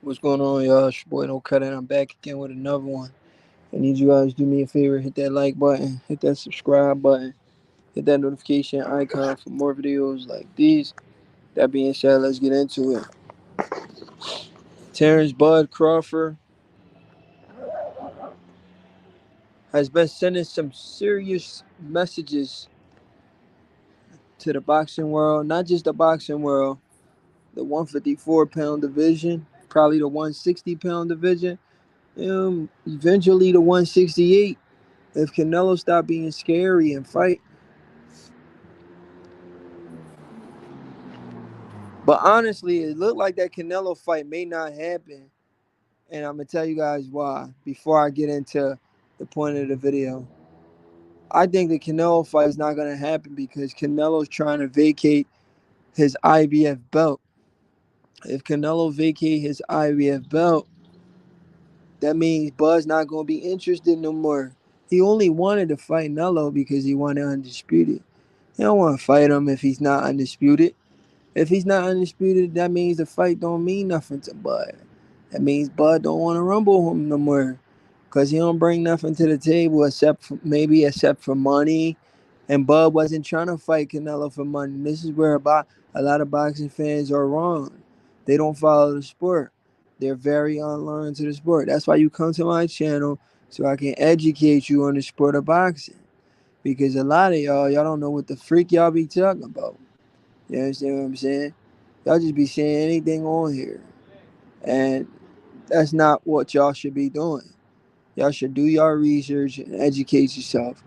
What's going on, y'all? It's your boy No Cut, and I'm back again with another one. I need you guys to do me a favor, hit that like button, hit that subscribe button, hit that notification icon for more videos like these. That being said, let's get into it. Terence Bud Crawford has been sending some serious messages to the boxing world, not just the boxing world, the 154-pound division, probably the 160-pound division, eventually the 168. If Canelo stop being scary and fight. But honestly, it looked like that Canelo fight may not happen. And I'm going to tell you guys why before I get into the point of the video. I think the Canelo fight is not going to happen because Canelo's trying to vacate his IBF belt. If Canelo vacate his IBF belt, that means Bud's not going to be interested no more. He only wanted to fight Canelo because he wanted undisputed. He don't want to fight him if he's not undisputed. If he's not undisputed, that means the fight don't mean nothing to Bud. That means Bud don't want to rumble him no more. Because he don't bring nothing to the table except for money. And Bud wasn't trying to fight Canelo for money. This is where a lot of boxing fans are wrong. They don't follow the sport. They're very unlearned to the sport. That's why you come to my channel so I can educate you on the sport of boxing. Because a lot of y'all don't know what the freak y'all be talking about. You understand what I'm saying? Y'all just be saying anything on here. And that's not what y'all should be doing. Y'all should do your research and educate yourself.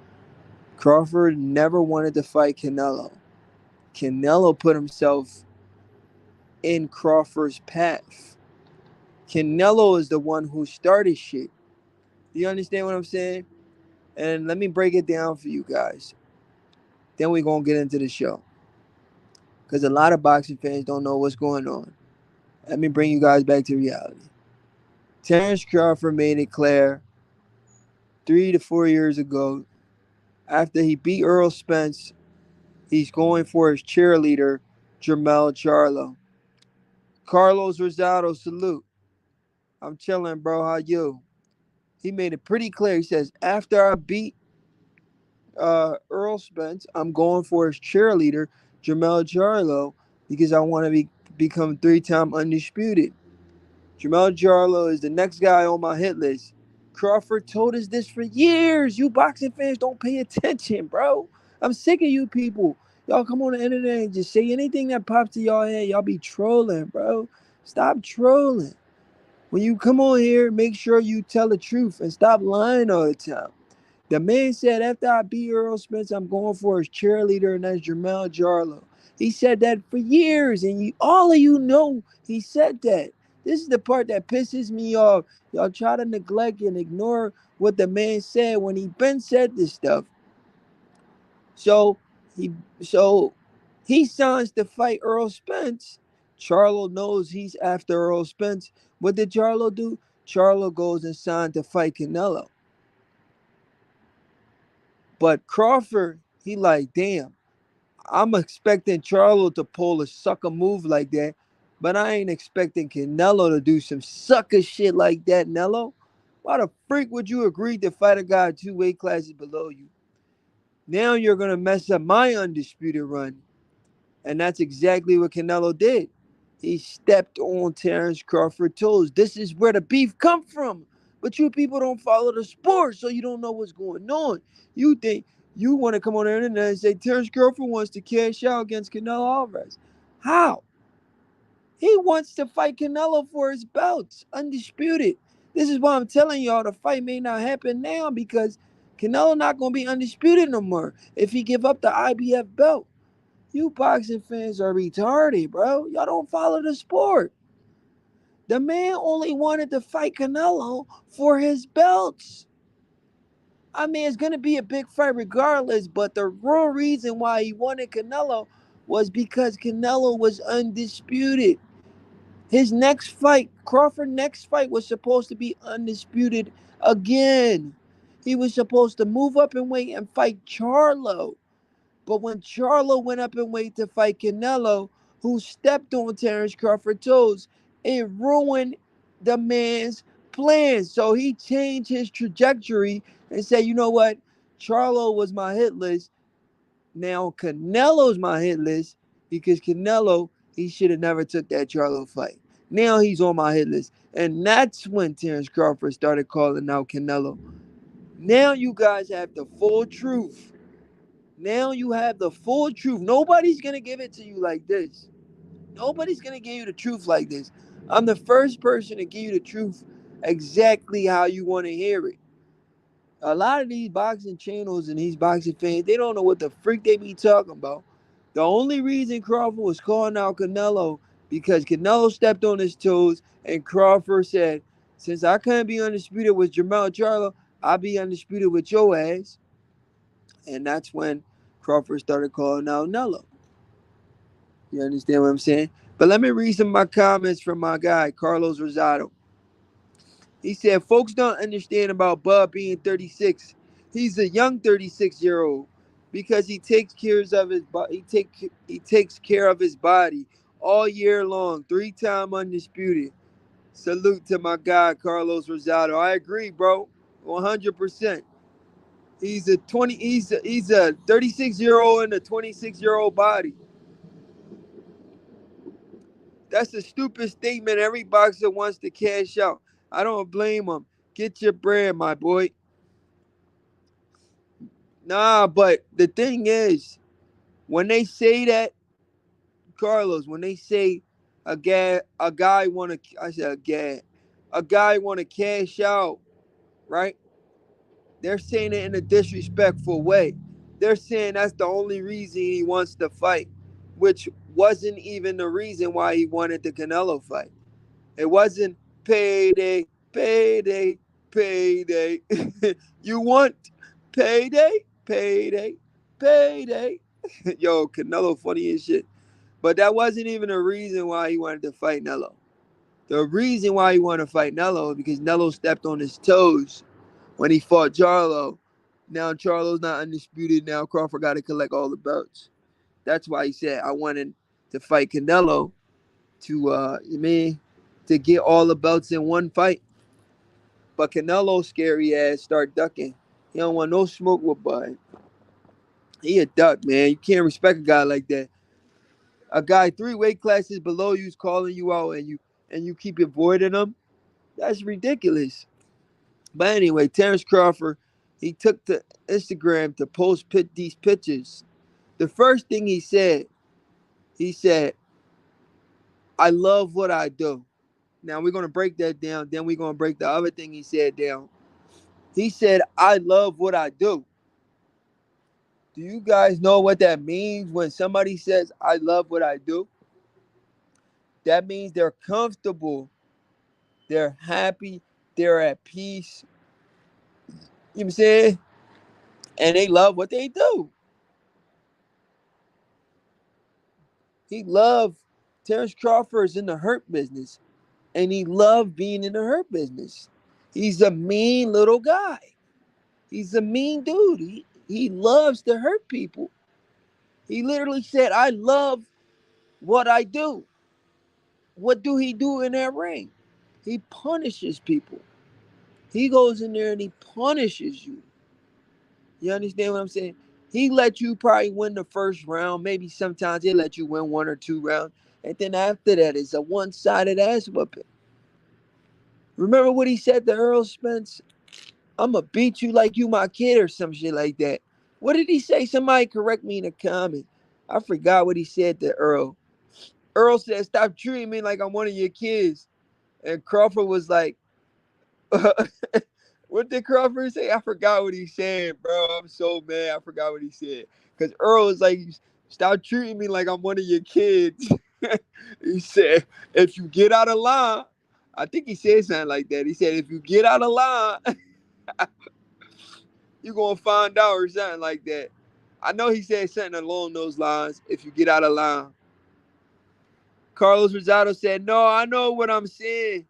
Crawford never wanted to fight Canelo. Canelo put himself in Crawford's path. Canelo is the one who started shit. You understand what I'm saying? And let me break it down for you guys. Then we're going to get into the show. Because a lot of boxing fans don't know what's going on. Let me bring you guys back to reality. Terence Crawford made it clear 3 to 4 years ago, after he beat Earl Spence, he's going for his cheerleader, Jermell Charlo. Carlos Rosado, salute. I'm chilling, bro. How you? He made it pretty clear. He says, after I beat Earl Spence, I'm going for his cheerleader, Jermell Charlo, because I want to become 3-time undisputed. Jermell Charlo is the next guy on my hit list. Crawford told us this for years. You boxing fans don't pay attention, bro. I'm sick of you people. Y'all come on the internet and just say anything that pops to y'all head. Y'all be trolling, bro. Stop trolling. When you come on here, make sure you tell the truth and stop lying all the time. The man said, after I beat Earl Spence, I'm going for his cheerleader, and that's Jermell Charlo. He said that for years, and all of you know he said that. This is the part that pisses me off. Y'all try to neglect and ignore what the man said when he been said this stuff. So he so he signs to fight Earl Spence. Charlo knows he's after Earl Spence. What did Charlo do? Charlo goes and signs to fight Canelo. But Crawford, he like, damn, I'm expecting Charlo to pull a sucker move like that, but I ain't expecting Canelo to do some sucker shit like that, Nello. Why the freak would you agree to fight a guy 2 weight classes below you? Now you're going to mess up my undisputed run. And that's exactly what Canelo did. He stepped on Terence Crawford's toes. This is where the beef come from. But you people don't follow the sport, so you don't know what's going on. You think you want to come on the internet and say Terence Crawford wants to cash out against Canelo Alvarez. How? He wants to fight Canelo for his belts, undisputed. This is why I'm telling y'all the fight may not happen now because Canelo not going to be undisputed no more if he give up the IBF belt. You boxing fans are retarded, bro. Y'all don't follow the sport. The man only wanted to fight Canelo for his belts. I mean, it's going to be a big fight regardless, but the real reason why he wanted Canelo was because Canelo was undisputed. His next fight, Crawford's next fight, was supposed to be undisputed again. He was supposed to move up in weight and fight Charlo. But when Charlo went up in weight to fight Canelo, who stepped on Terence Crawford's toes, it ruined the man's plans. So he changed his trajectory and said, you know what? Charlo was my hit list. Now Canelo's my hit list because Canelo, he should have never took that Charlo fight. Now he's on my hit list. And that's when Terence Crawford started calling out Canelo. Now you guys have the full truth. Now you have the full truth. Nobody's going to give it to you like this. Nobody's going to give you the truth like this. I'm the first person to give you the truth exactly how you want to hear it. A lot of these boxing channels and these boxing fans, they don't know what the freak they be talking about. The only reason Crawford was calling out Canelo because Canelo stepped on his toes and Crawford said, since I couldn't be undisputed with Jermell Charlo, I'll be undisputed with your ass. And that's when Crawford started calling out Nello. You understand what I'm saying? But let me read some of my comments from my guy, Carlos Rosado. He said, folks don't understand about Bud being 36. He's a young 36-year-old because he takes care of his he takes care of his body all year long, 3-time undisputed. Salute to my guy Carlos Rosado. I agree, bro. 100%. He's a 36-year-old in a 26-year-old body. That's a stupid statement. Every boxer wants to cash out. I don't blame him. Get your bread, my boy. Nah, but the thing is, when they say that, Carlos, when they say a guy want to, I said a guy want to cash out, right? They're saying it in a disrespectful way. They're saying that's the only reason he wants to fight, which wasn't even the reason why he wanted the Canelo fight. It wasn't payday, payday, payday. You want payday, payday, payday. Yo, Canelo funny as shit. But that wasn't even the reason why he wanted to fight Nello. The reason why he wanted to fight Nello is because Nello stepped on his toes when he fought Charlo. Now Charlo's not undisputed. Now Crawford got to collect all the belts. That's why he said I wanted to fight Canelo to get all the belts in one fight. But Canelo scary ass start ducking. He don't want no smoke with Bud. He a duck, man. You can't respect a guy like that. A guy 3 weight classes below you is calling you out and you keep avoiding him. That's ridiculous. But anyway, Terence Crawford, he took to Instagram to post these pictures. The first thing he said, I love what I do. Now we're going to break that down. Then we're going to break the other thing he said down. He said, I love what I do. Do you guys know what that means when somebody says, I love what I do? That means they're comfortable. They're happy. They're at peace. You know what I'm saying? And they love what they do. Terence Crawford is in the hurt business. And he loved being in the hurt business. He's a mean little guy. He's a mean dude. He loves to hurt people. He literally said, I love what I do. What do he do in that ring? He punishes people. He goes in there and he punishes you. You understand what I'm saying? He let you probably win the first round. Maybe sometimes he let you win 1 or 2 rounds. And then after that, it's a one-sided ass whooping. Remember what he said to Earl Spence? I'm going to beat you like you my kid or some shit like that. What did he say? Somebody correct me in the comment. I forgot what he said to Earl. Earl said, stop treating me like I'm one of your kids. And Crawford was like, what did Crawford say? I forgot what he said, bro. I'm so mad. I forgot what he said. Because Earl was like, stop treating me like I'm one of your kids. He said, if you get out of line, I think he said something like that. He said, if you get out of line, you're going to find out or something like that. I know he said something along those lines, if you get out of line. Carlos Rosado said, no, I know what I'm saying.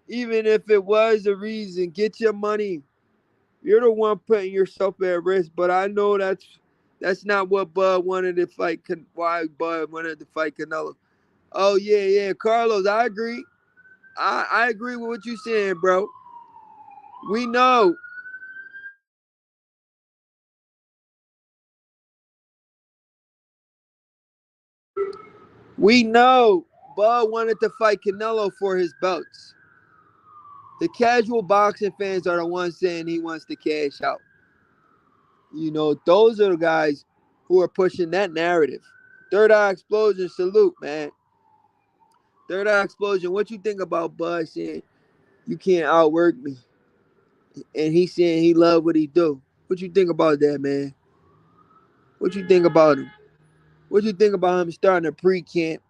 Even if it was a reason, get your money. You're the one putting yourself at risk, but I know that's not what Bud wanted to fight. Why Bud wanted to fight Canelo? Oh yeah, Carlos, I agree. I agree with what you're saying, bro. We know. We know Bud wanted to fight Canelo for his belts. The casual boxing fans are the ones saying he wants to cash out. Those are the guys who are pushing that narrative. Third Eye Explosion, salute, man. Third Eye Explosion, what you think about Bud saying you can't outwork me? And he saying he love what he do. What you think about that, man? What you think about him? What you think about him starting a pre-camp,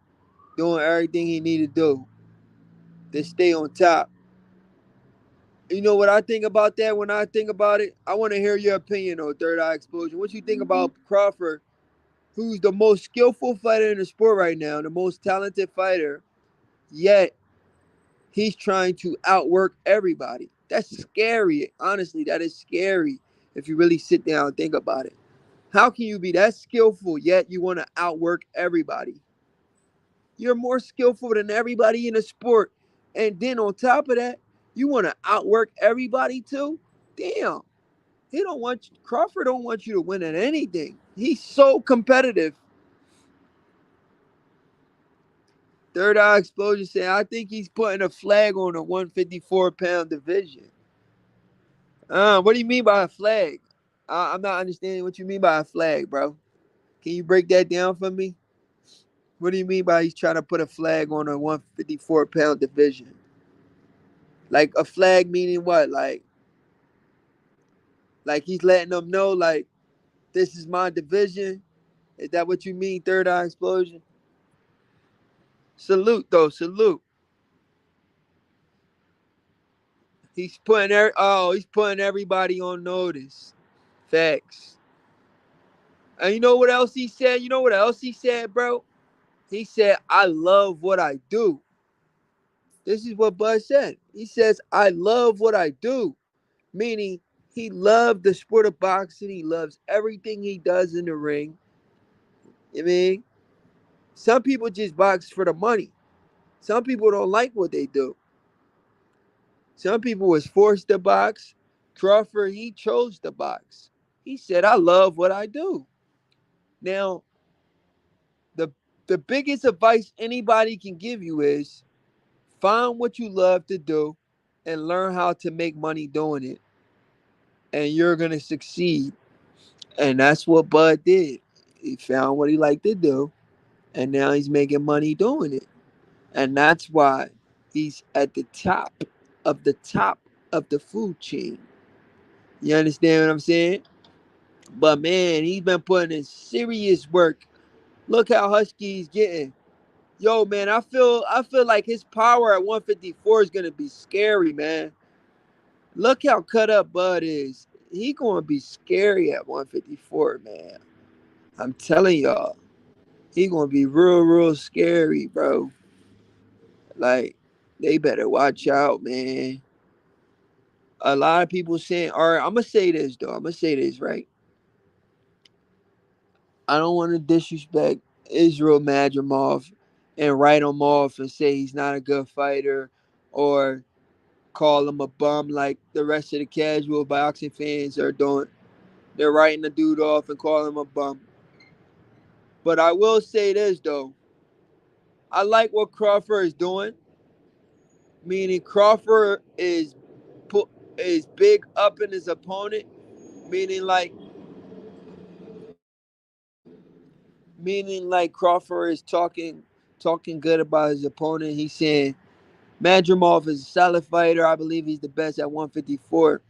doing everything he need to do to stay on top? You know what I think about that when I think about it? I want to hear your opinion on Third Eye Explosion. What you think about Crawford, who's the most skillful fighter in the sport right now, the most talented fighter, yet he's trying to outwork everybody. That's scary. Honestly, that is scary if you really sit down and think about it. How can you be that skillful yet you want to outwork everybody? You're more skillful than everybody in the sport. And then on top of that, you want to outwork everybody too? Damn. Crawford don't want you to win at anything. He's so competitive. Third Eye Explosion saying, I think he's putting a flag on a 154-pound division. What do you mean by a flag? I'm not understanding what you mean by a flag, bro. Can you break that down for me? What do you mean by he's trying to put a flag on a 154-pound division? Like a flag meaning what? Like he's letting them know, like, this is my division. Is that what you mean, Third Eye Explosion? Salute, though. Salute. He's putting everybody on notice. Facts. And you know what else he said? You know what else he said, bro? He said, I love what I do. This is what Bud said. He says, I love what I do. Meaning, he loved the sport of boxing. He loves everything he does in the ring. I mean, some people just box for the money. Some people don't like what they do. Some people was forced to box. Crawford, he chose to box. He said, I love what I do. Now, the the biggest advice anybody can give you is find what you love to do and learn how to make money doing it. And you're gonna succeed. And that's what Bud did. He found what he liked to do, and now he's making money doing it. And that's why he's at the top of the food chain. You understand what I'm saying? But man, he's been putting in serious work. Look how husky he's getting. Yo, man, I feel like his power at 154 is gonna be scary, man. Look how cut up Bud is. He gonna be scary at 154, man. I'm telling y'all, he gonna be real, real scary, bro. Like, they better watch out, man. A lot of people saying, all right, I'm gonna say this though. I'm gonna say this, right? I don't want to disrespect Israel Madrimov and write him off and say he's not a good fighter or call him a bum like the rest of the casual boxing fans are doing. They're writing the dude off and calling him a bum. But I will say this though. I like what Crawford is doing. Meaning Crawford put is big up in his opponent. Meaning like Crawford is talking good about his opponent. He's saying Madrimov is a solid fighter. I believe he's the best at 154.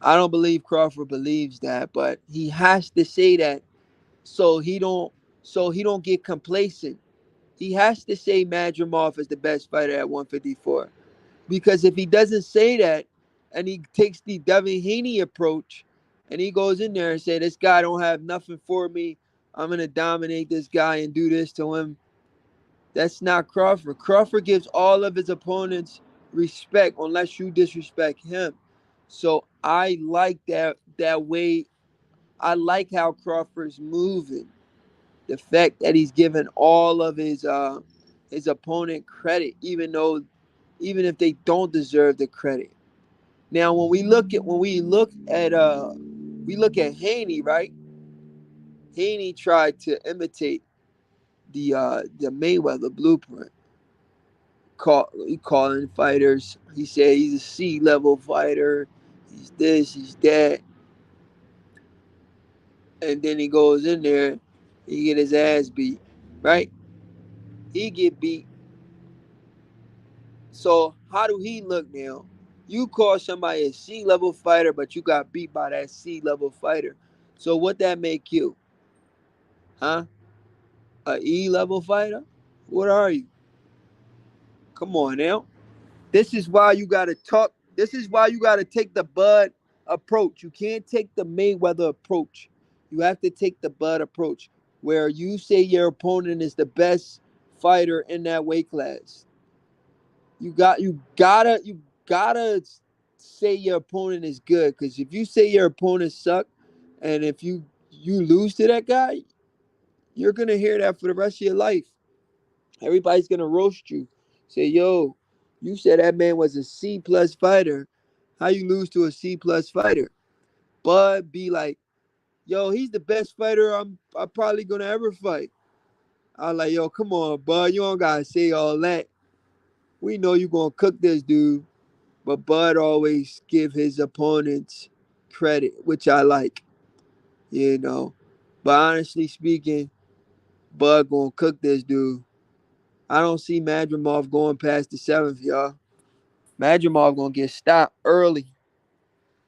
I don't believe Crawford believes that, but he has to say that so he don't get complacent. He has to say Madrimov is the best fighter at 154. Because if he doesn't say that and he takes the Devin Haney approach and he goes in there and say, this guy don't have nothing for me, I'm going to dominate this guy and do this to him. That's not Crawford. Crawford gives all of his opponents respect unless you disrespect him. So I like that way. I like how Crawford's moving. The fact that he's giving all of his opponent credit, even though even if they don't deserve the credit. Now, when we look at Haney, right? Haney tried to imitate the Mayweather blueprint. He calling fighters. He said he's a C-level fighter. He's this, he's that, and then he goes in there, he get his ass beat, right? He get beat. So how do he look now? You call somebody a C-level fighter, but you got beat by that C-level fighter. So what that make you? Huh? A E-level fighter? What are you? Come on now. This is why you gotta talk. This is why you gotta take the Bud approach. You can't take the Mayweather approach. You have to take the Bud approach, where you say your opponent is the best fighter in that weight class. You gotta say your opponent is good. Because if you say your opponent suck, and if you lose to that guy, you're gonna hear that for the rest of your life. Everybody's gonna roast you. Say, yo, you said that man was a C plus fighter. How you lose to a C plus fighter? Bud be like, yo, he's the best fighter I'm probably gonna ever fight. I was like, yo, come on, Bud, you don't gotta say all that. We know you gonna cook this dude. But Bud always give his opponents credit, which I like, you know. But honestly speaking, Bud gonna cook this dude. I don't see Madrimov going past the seventh, y'all. Madrimov gonna get stopped early.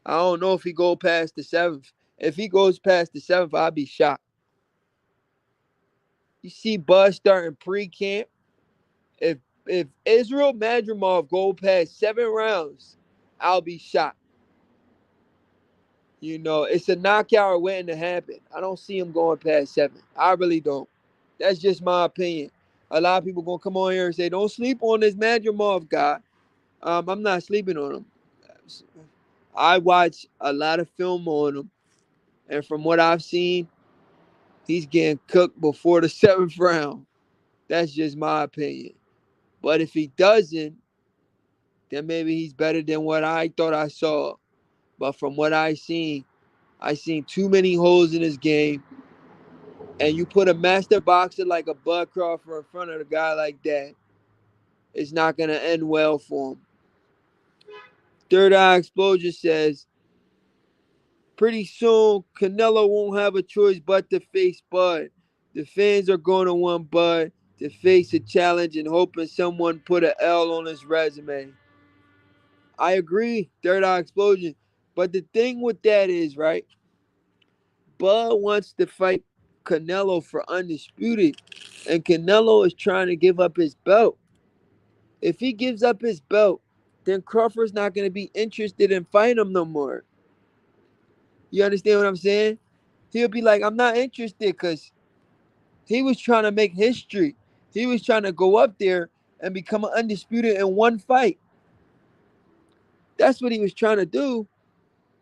I don't know if he go past the seventh. If he goes past the seventh, I'll be shocked. You see Bud starting pre-camp. If if Israel Madrimov go past 7 rounds, I'll be shocked. You know, it's a knockout waiting to happen. I don't see him going past 7. I really don't. That's just my opinion. A lot of people gonna come on here and say, "Don't sleep on this Madrimov guy." I'm not sleeping on him. I watch a lot of film on him, and from what I've seen, he's getting cooked before the 7th round. That's just my opinion. But if he doesn't, then maybe he's better than what I thought I saw. But from what I seen too many holes in his game. And you put a master boxer like a Bud Crawford in front of a guy like that, it's not gonna end well for him. Third Eye Explosion says, pretty soon Canelo won't have a choice but to face Bud. The fans are going to want Bud to face a challenge and hoping someone put an L on his resume. I agree, Third Eye Explosion. But the thing with that is, right, Bud wants to fight Canelo for undisputed, and Canelo is trying to give up his belt. If he gives up his belt, then Crawford's not going to be interested in fighting him no more. You understand what I'm saying? He'll be like, I'm not interested because he was trying to make history. He was trying to go up there and become undisputed in one fight. That's what he was trying to do.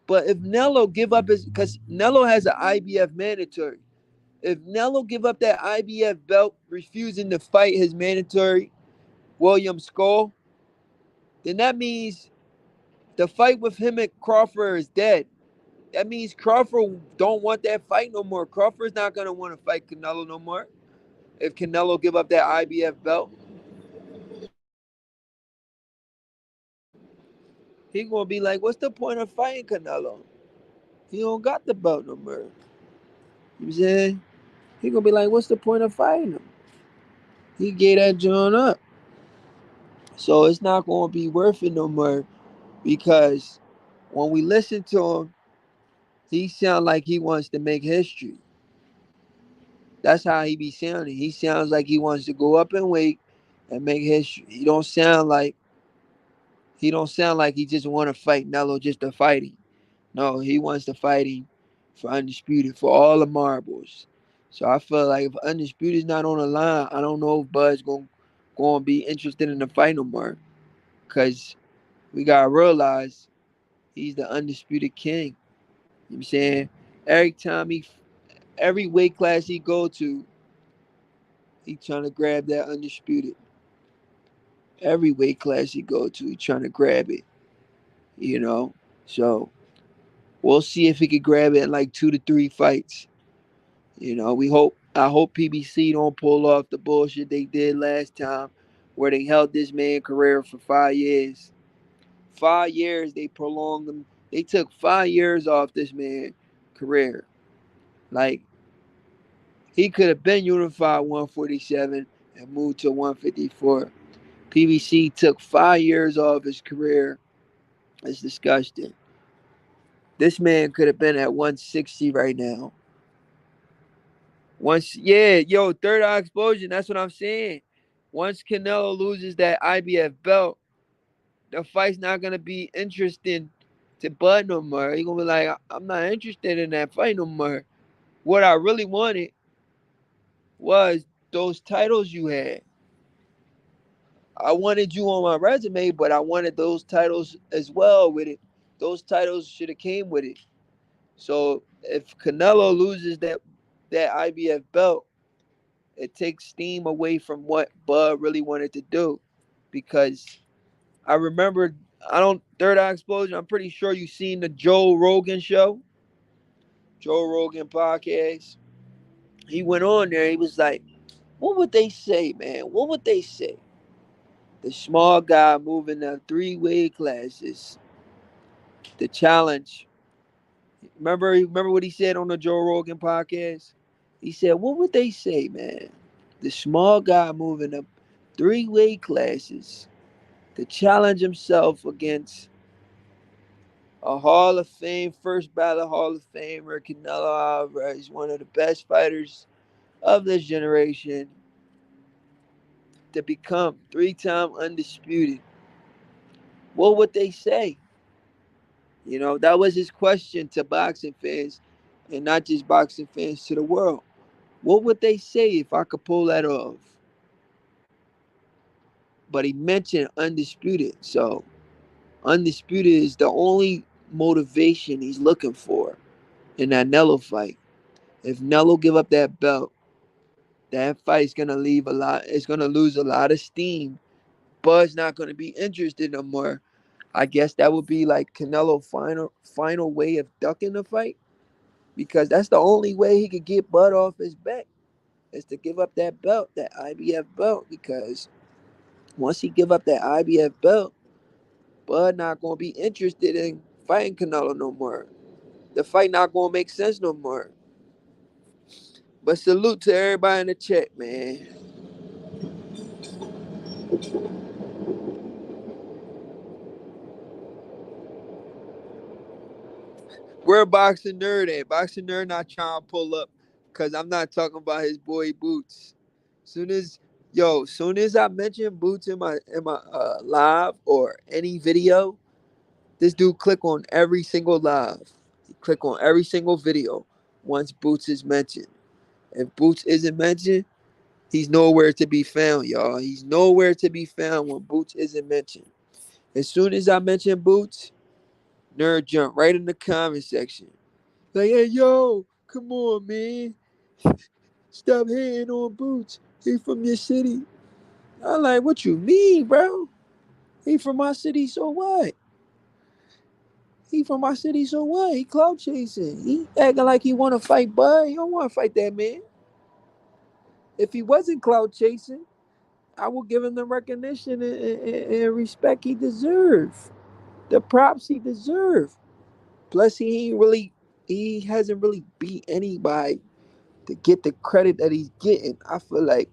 But if Nello give up his, because Nello has an IBF mandatory. If Nello give up that IBF belt, refusing to fight his mandatory William Skull, then that means the fight with him and Crawford is dead. That means Crawford don't want that fight no more. Crawford's not gonna want to fight Canelo no more. If Canelo give up that IBF belt, he gonna be like, "What's the point of fighting Canelo? He don't got the belt no more." You know what I'm saying? He gonna be like, "What's the point of fighting him? He gave that joint up." So it's not gonna be worth it no more because when we listen to him, he sound like he wants to make history. That's how he be sounding. He sounds like he wants to go up in weight and make history. He don't sound like he just want to fight Nello just to fight him. No, he wants to fight him for undisputed for all the marbles. So I feel like if undisputed is not on the line, I don't know if Bud's gonna be interested in the fight no more. Cause we gotta realize he's the undisputed king. You know what I'm saying? Every weight class he go to, he trying to grab that undisputed. Every weight class he go to, he trying to grab it. You know, so we'll see if he could grab it in like 2 to 3 fights. We hope. I hope PBC don't pull off the bullshit they did last time, where they held this man career for 5 years. 5 years they prolonged them. They took 5 years off this man career. Like he could have been unified 147 and moved to 154. PBC took 5 years off his career. It's disgusting. This man could have been at 160 right now. Third eye explosion. That's what I'm saying. Once Canelo loses that IBF belt, the fight's not gonna be interesting to Bud no more. He gonna be like, I'm not interested in that fight no more. What I really wanted was those titles you had. I wanted you on my resume, but I wanted those titles as well with it. Those titles should have came with it. So if Canelo loses that IBF belt, it takes steam away from what Bud really wanted to do. Because I remember, I don't, Third Eye Explosion, I'm pretty sure you've seen the Joe Rogan show, Joe Rogan podcast. He went on there, he was like, what would they say, man? What would they say? The small guy moving the 3 weight classes, the challenge. Remember what he said on the Joe Rogan podcast? He said, what would they say, man? The small guy moving up 3 weight classes to challenge himself against a Hall of Fame, first ballot Hall of Famer, Canelo Alvarez, one of the best fighters of this generation, to become 3-time undisputed. What would they say? That was his question to boxing fans, and not just boxing fans, to the world. What would they say if I could pull that off? But he mentioned undisputed, so undisputed is the only motivation he's looking for in that Nello fight. If Nello give up that belt, that fight's gonna leave a lot. It's gonna lose a lot of steam. Bud's not gonna be interested no more. I guess that would be like Canelo final way of ducking the fight, because that's the only way he could get Bud off his back, is to give up that belt, that IBF belt. Because once he give up that IBF belt, Bud not gonna be interested in fighting Canelo no more. The fight not gonna make sense no more. But salute to everybody in the chat, man. Where Boxing Nerd at? Boxing Nerd not trying to pull up, because I'm not talking about his boy Boots. Soon as I mention Boots in my live or any video, this dude click on every single live. He click on every single video once Boots is mentioned. If Boots isn't mentioned, he's nowhere to be found, y'all. He's nowhere to be found when Boots isn't mentioned. As soon as I mention Boots, Nerd jump right in the comment section. Like, hey, yo, come on, man. Stop hating on Boots. He from your city. I'm like, what you mean, bro? He from my city, so what? He from my city, so what? He clout chasing. He acting like he want to fight Bud. He don't want to fight that man. If he wasn't clout chasing, I would give him the recognition and respect he deserve. The props he deserve. Plus, he hasn't really beat anybody to get the credit that he's getting. I feel like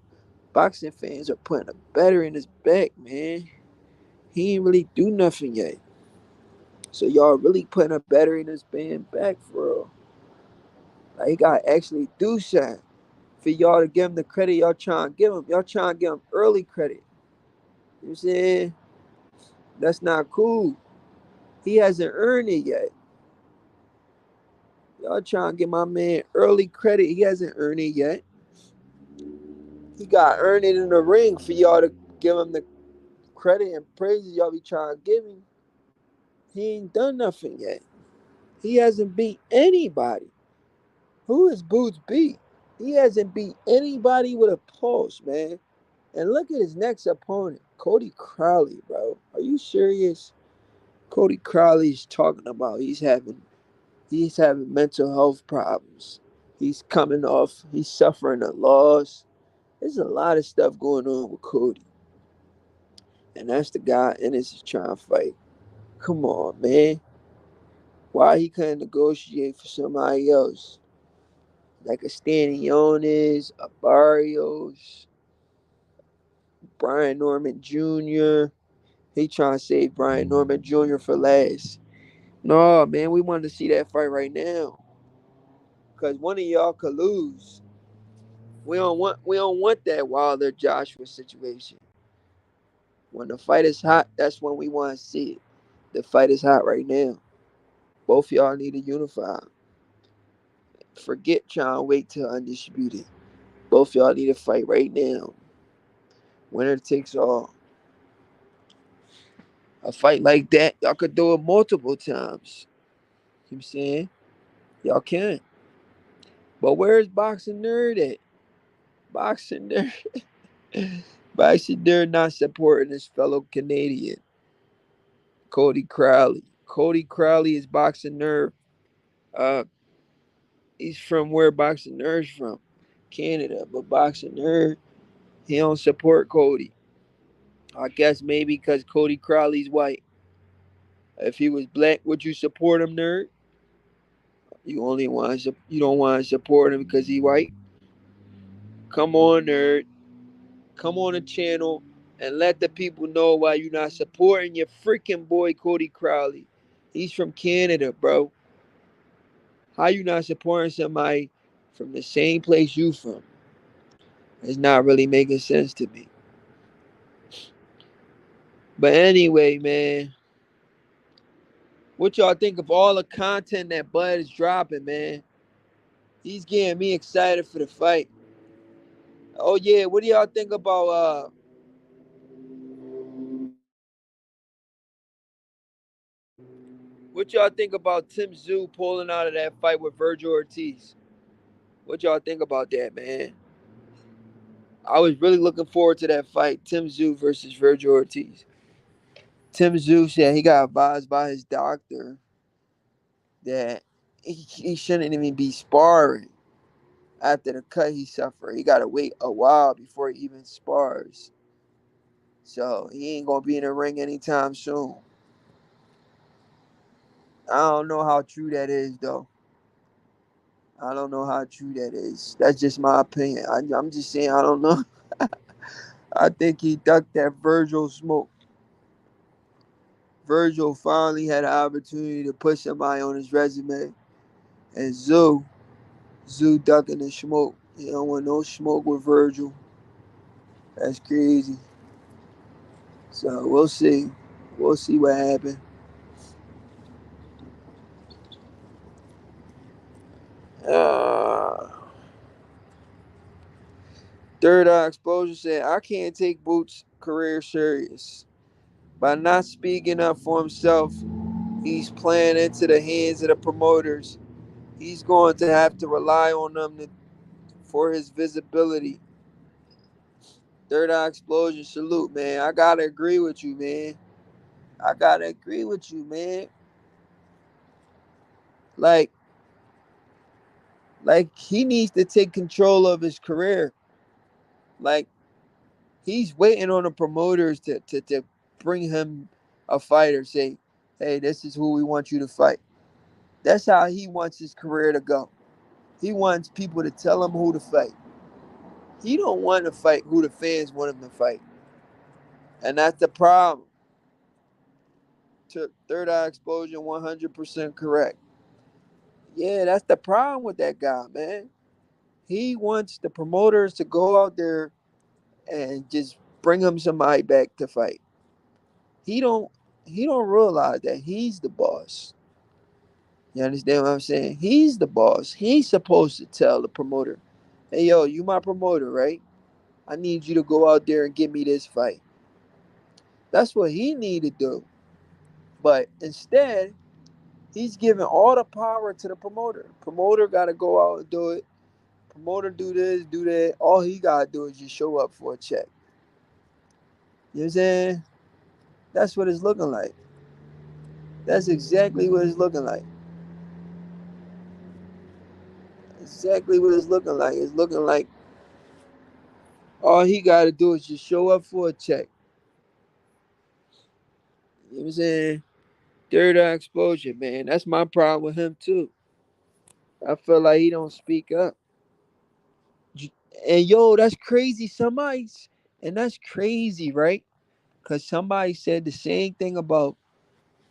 boxing fans are putting a better in his back, man. He ain't really do nothing yet. So y'all really putting a better in his band back for real. Like, he gotta actually do something for y'all to give him the credit y'all trying to give him. Y'all trying to give him early credit. You know what I'm saying? That's not cool. He hasn't earned it yet. Y'all trying to give my man early credit. He hasn't earned it yet. He got to earn it in the ring for y'all to give him the credit and praises y'all be trying to give him. He ain't done nothing yet. He hasn't beat anybody. Who has Boots beat? He hasn't beat anybody with a pulse, man. And look at his next opponent, Cody Crowley, bro. Are you serious? Cody Crowley's talking about he's having mental health problems. He's suffering a loss. There's a lot of stuff going on with Cody. And that's the guy Ennis is trying to fight. Come on, man. Why he couldn't negotiate for somebody else? Like a Stanionis, a Barrios, Brian Norman Jr. He trying to save Brian Norman Jr. for last. No, man, we wanted to see that fight right now. Cause one of y'all could lose. We don't want that Wilder Joshua situation. When the fight is hot, that's when we want to see it. The fight is hot right now. Both y'all need to unify. Forget trying to wait till undisputed. Both y'all need to fight right now. Winner takes all. A fight like that, y'all could do it multiple times. You know what I'm saying? Y'all can. But where's Boxing Nerd at? Boxing Nerd. Boxing Nerd not supporting his fellow Canadian, Cody Crowley. Cody Crowley is Boxing Nerd. Uh, he's from where Boxing Nerd's from, Canada. But Boxing Nerd, he don't support Cody. I guess maybe because Cody Crowley's white. If he was black, would you support him, nerd? You don't want to support him because he white. Come on, nerd. Come on the channel and let the people know why you're not supporting your freaking boy Cody Crowley. He's from Canada, bro. How you not supporting somebody from the same place you from? It's not really making sense to me. But anyway, man, what y'all think of all the content that Bud is dropping, man? He's getting me excited for the fight. Oh yeah, what do y'all think about what y'all think about Tim Tszyu pulling out of that fight with Virgil Ortiz? What y'all think about that, man? I was really looking forward to that fight, Tim Tszyu versus Virgil Ortiz. Tim Tszyu said he got advised by his doctor that he shouldn't even be sparring after the cut he suffered. He got to wait a while before he even spars. So he ain't going to be in the ring anytime soon. I don't know how true that is, though. I don't know how true that is. That's just my opinion. I'm just saying I don't know. I think he ducked that Virgil smoke. Virgil finally had an opportunity to put somebody on his resume. And Tszyu ducking the smoke. He don't want no smoke with Virgil. That's crazy. So we'll see. We'll see what happens. Uh, Third Eye Explosion said, I can't take Boots' career serious. By not speaking up for himself, he's playing into the hands of the promoters. He's going to have to rely on them for his visibility. Third Eye Explosion, salute, man. I gotta agree with you, man. I gotta agree with you, man. Like, like he needs to take control of his career. Like, he's waiting on the promoters to bring him a fighter, say, hey, this is who we want you to fight. That's how he wants his career to go. He wants people to tell him who to fight. He don't want to fight who the fans want him to fight. And that's the problem. Third Eye Explosion, 100% correct. Yeah, that's the problem with that guy, man. He wants the promoters to go out there and just bring him somebody back to fight. He don't he don't realize that he's the boss. You understand what I'm saying? He's the boss. He's supposed to tell the promoter, hey yo, you my promoter, right? I need you to go out there and get me this fight. That's what he need to do. But instead, he's giving all the power to the promoter. Promoter gotta go out and do it. Promoter do this, do that. All he gotta do is just show up for a check. You know what I'm saying? That's what it's looking like. That's exactly what it's looking like. Exactly what it's looking like. It's looking like all he got to do is just show up for a check. You know what I'm saying? Third eye exposure, man. That's my problem with him too. I feel like he don't speak up. And yo, that's crazy. And that's crazy, right? Because somebody said the same thing about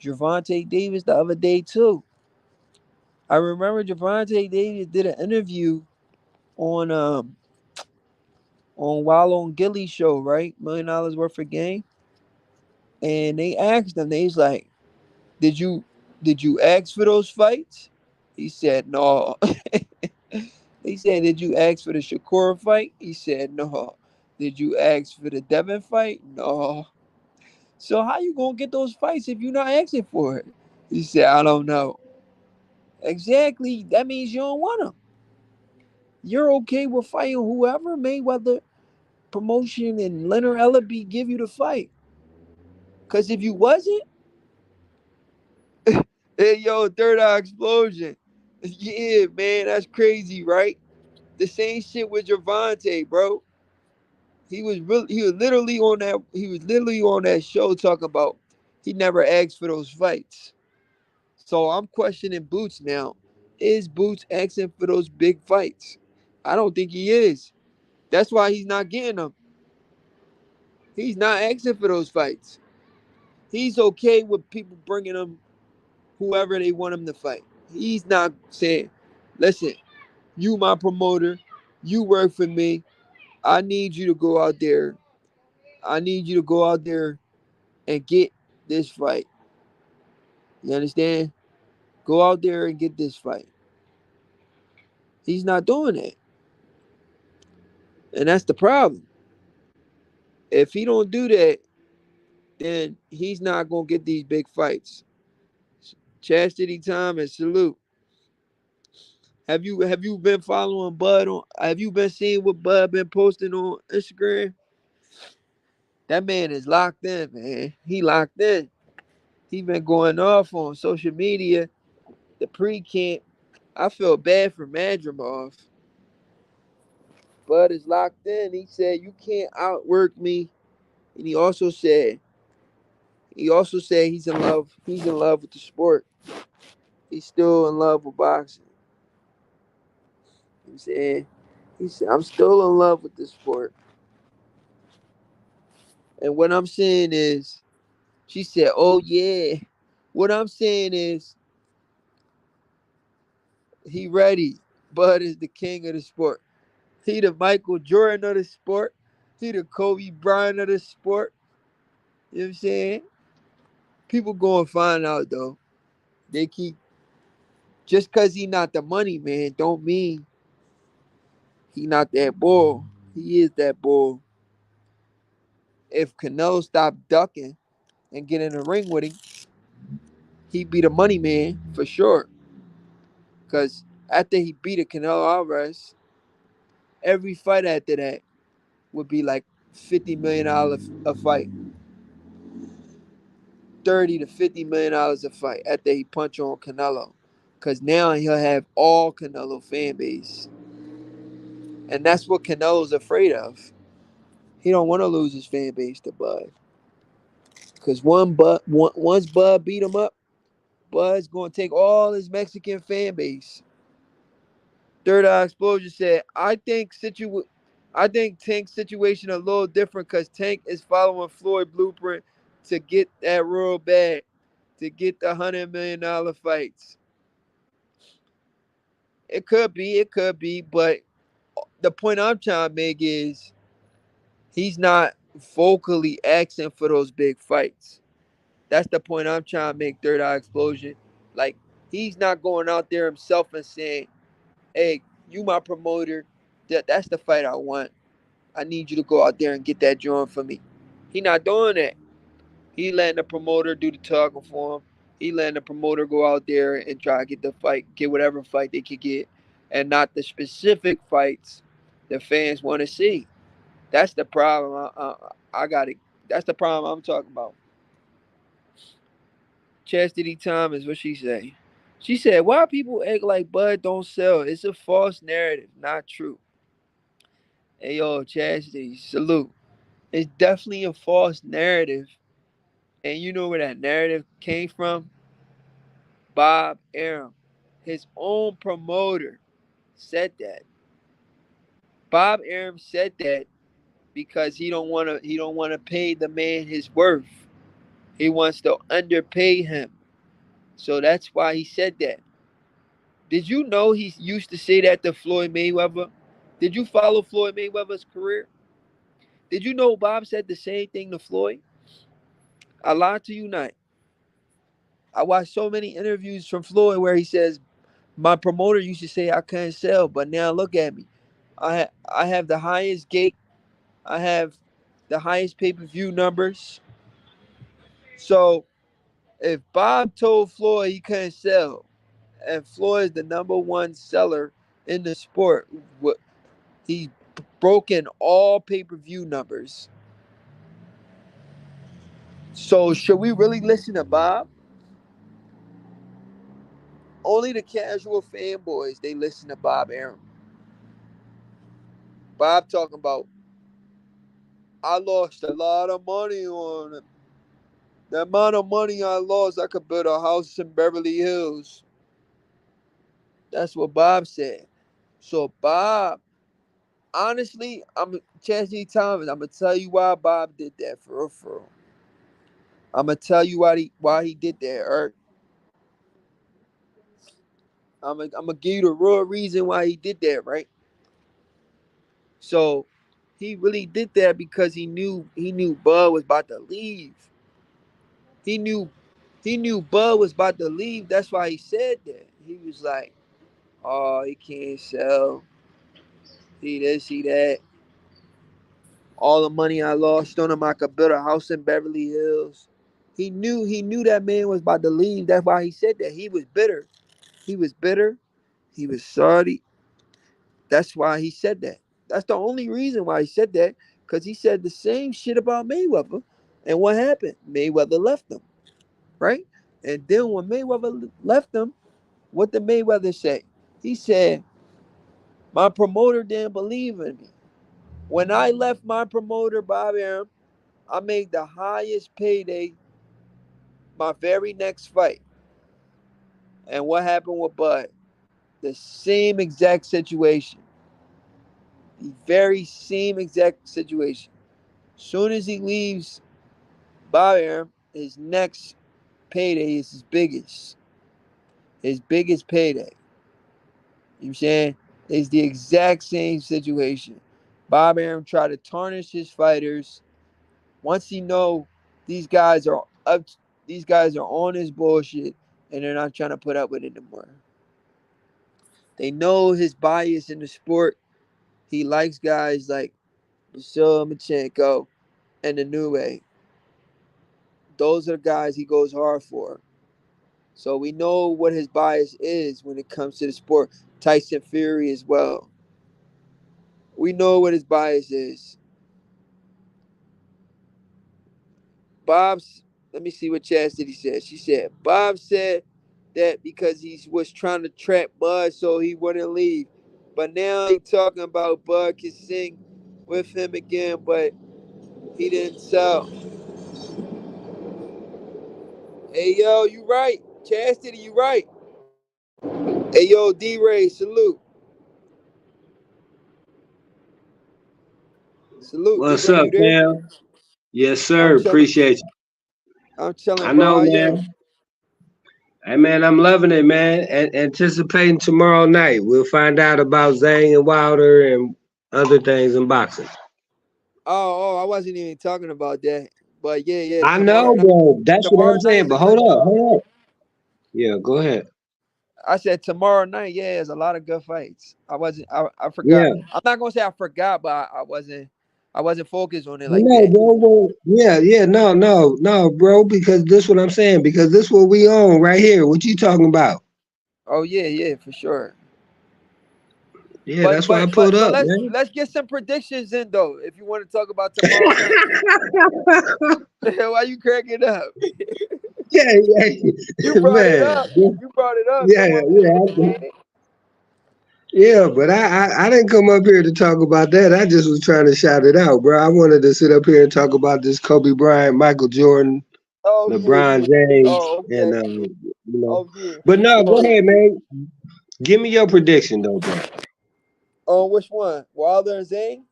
Gervonta Davis the other day too. I remember Gervonta Davis did an interview on Wallow and Gilly's show, right? $1 million worth of game. And they asked him, they was like, Did you ask for those fights? He said no. He said, Did you ask for the Shakur fight? He said no. Did you ask for the Devin fight? No. So how you gonna get those fights if you're not asking for it? He said, I don't know. Exactly. That means you don't want them. You're okay with fighting whoever, Mayweather, Promotion, and Leonard Ellaby give you the fight. Cause if you wasn't, hey yo, third eye explosion. Yeah, man, that's crazy, right? The same shit with Gervonta, bro. He was literally on that show talking about he never asked for those fights. So I'm questioning Boots now. Is Boots asking for those big fights? I don't think he is. That's why he's not getting them. He's not asking for those fights. He's okay with people bringing him whoever they want him to fight. He's not saying, listen, you my promoter, you work for me. I need you to go out there. I need you to go out there and get this fight. You understand? Go out there and get this fight. He's not doing that. And that's the problem. If he don't do that, then he's not gonna get these big fights. Chastity time and salute. Have you been following Bud on? Have you been seeing what Bud been posting on Instagram? That man is locked in, man. He locked in. He been going off on social media. The pre-camp. I feel bad for Madrimov. Bud is locked in. He said you can't outwork me, and he also said he's in love. He's in love with the sport. He's still in love with boxing. He said, I'm still in love with the sport. And what I'm saying is, she said, oh yeah. What I'm saying is, he ready. Bud is the king of the sport. He the Michael Jordan of the sport. He the Kobe Bryant of the sport. You know what I'm saying? People go and find out though. They keep just cause he not the money man don't mean he not that bull. He is that bull. If Canelo stopped ducking and get in the ring with him, he'd be the money man for sure. Cause after he beat a Canelo Alvarez, every fight after that would be like $50 million a fight. 30 to $50 million a fight after he punch on Canelo. Cause now he'll have all Canelo fan base. And that's what Canelo's afraid of. He don't want to lose his fan base to Bud. Cause once Bud beat him up, Bud's gonna take all his Mexican fan base. Third Eye Explosion said, I think Tank's situation a little different because Tank is following Floyd blueprint to get that real bad, to get the $100 million fights. It could be, but the point I'm trying to make is he's not vocally asking for those big fights. That's the point I'm trying to make, Third Eye Explosion. Like, he's not going out there himself and saying, hey, you my promoter. That's the fight I want. I need you to go out there and get that joint for me. He not doing that. He letting the promoter do the talking for him. He letting the promoter go out there and try to get the fight, get whatever fight they could get, and not the specific fights the fans want to see. That's the problem. I got to That's the problem I'm talking about. Chastity Thomas, what she say? She said, "Why people act like Bud don't sell? It's a false narrative, not true." Hey yo, Chastity, salute. It's definitely a false narrative, and you know where that narrative came from? Bob Arum, his own promoter, said that. Bob Arum said that because he don't wanna pay the man his worth. He wants to underpay him. So that's why he said that. Did you know he used to say that to Floyd Mayweather? Did you follow Floyd Mayweather's career? Did you know Bob said the same thing to Floyd? I lied to you not. I watched so many interviews from Floyd where he says, my promoter used to say I couldn't sell, but now look at me. I have the highest gate. I have the highest pay-per-view numbers. So if Bob told Floyd he couldn't sell, and Floyd is the number one seller in the sport, he's broken all pay-per-view numbers. So should we really listen to Bob? Only the casual fanboys, they listen to Bob Arum. Bob talking about, I lost a lot of money on it. The amount of money I lost, I could build a house in Beverly Hills. That's what Bob said. So Bob, honestly, I'm Chastity Thomas. I'm gonna tell you why Bob did that for real, for real. I'm gonna tell you why he did that, Eric. I'm gonna give you the real reason why he did that, right? So he really did that because he knew Bud was about to leave. He knew he knew Bud was about to leave. That's why he said that. He was like, "Oh, he can't sell. He this, he that. All the money I lost on him, I could build a house in Beverly Hills." He knew that man was about to leave. That's why he said that. He was bitter. He was bitter. He was sorry. That's why he said that. That's the only reason why he said that. Because he said the same shit about Mayweather. And what happened? Mayweather left him, right? And then when Mayweather left him, what did Mayweather say? He said, my promoter didn't believe in me. When I left my promoter, Bob Arum, I made the highest payday my very next fight. And what happened with Bud? The same exact situation. The very same exact situation. Soon as he leaves Bob Arum, his next payday is his biggest. His biggest payday. You know what I'm saying? It's the exact same situation. Bob Arum tried to tarnish his fighters. Once he know these guys are up, these guys are on his bullshit, and they're not trying to put up with it anymore. They know his bias in the sport. He likes guys like Micheal and the New Way. Those are the guys he goes hard for. So we know what his bias is when it comes to the sport. Tyson Fury as well. We know what his bias is. Bob's, let me see what Chastity said. She said, Bob said that because he was trying to trap Bud so he wouldn't leave. But now he talking about Bud can sing with him again, but he didn't sell. Hey, yo, you right. Chastity, you right. Hey, yo, D-Ray, salute. Salute, What's D-Ray, up, you there? Cam? Yes, I'm sir. chilling. Appreciate you. I'm chilling, I bro. know, How you? man. Hey, man, I'm loving it, man. Anticipating tomorrow night. We'll find out about Zhang and Wilder and other things in boxing. I wasn't even talking about that. But yeah, yeah, I tomorrow know, night. bro. That's what Tomorrow I'm night saying. is a But good card. hold up. Yeah, go ahead. I said tomorrow night, yeah, there's a lot of good fights. I forgot. Yeah, I'm not gonna say I forgot, but I wasn't focused on it I like know, that. bro. Well, yeah. No, bro. Because this what I'm saying. Because this what we own right here. What you talking about? Oh yeah, yeah, for sure. Yeah, that's why I pulled But up, man. let's get some predictions in though. If you want to talk about tomorrow night, why you cracking up? Yeah, yeah, You brought it man. up. You brought it up. Yeah, Come on, yeah, man. yeah. But I didn't come up here to talk about that. I just was trying to shout it out, bro. I wanted to sit up here and talk about this Kobe Bryant, Michael Jordan, Oh yeah, LeBron yeah. James, Oh and okay. you know. Oh yeah. But no, go Oh, ahead, man. Give me your prediction, though, bro. oh, which one? Wilder and Zane?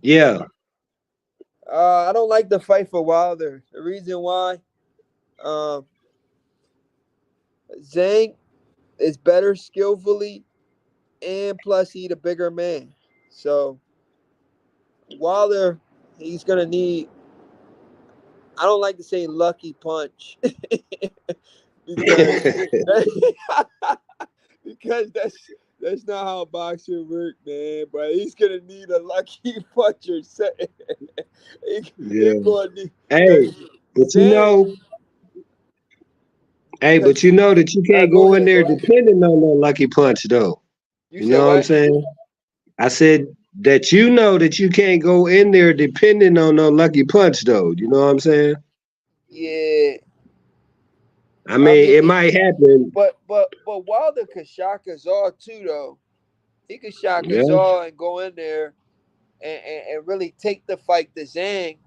Yeah. I don't like the fight for Wilder. The reason why, um, Zane is better skillfully, and plus he the bigger man. So Wilder, he's gonna need. I don't like to say lucky punch because because that's not how boxing work, man. But he's gonna need a lucky punch or something. He Yeah. gonna need because Hey, but Zane. Because you know that you can't go go in ahead, there go ahead. depending on no lucky punch, though. You You said know what I'm what? saying? I said that you know that you can't go in there depending on no lucky punch, though. You know what I'm saying? Yeah, I I mean, mean, it might happen. but Wilder could shock us all too, though. He could shock us Yeah. all and go in there and really take the fight to Zhang.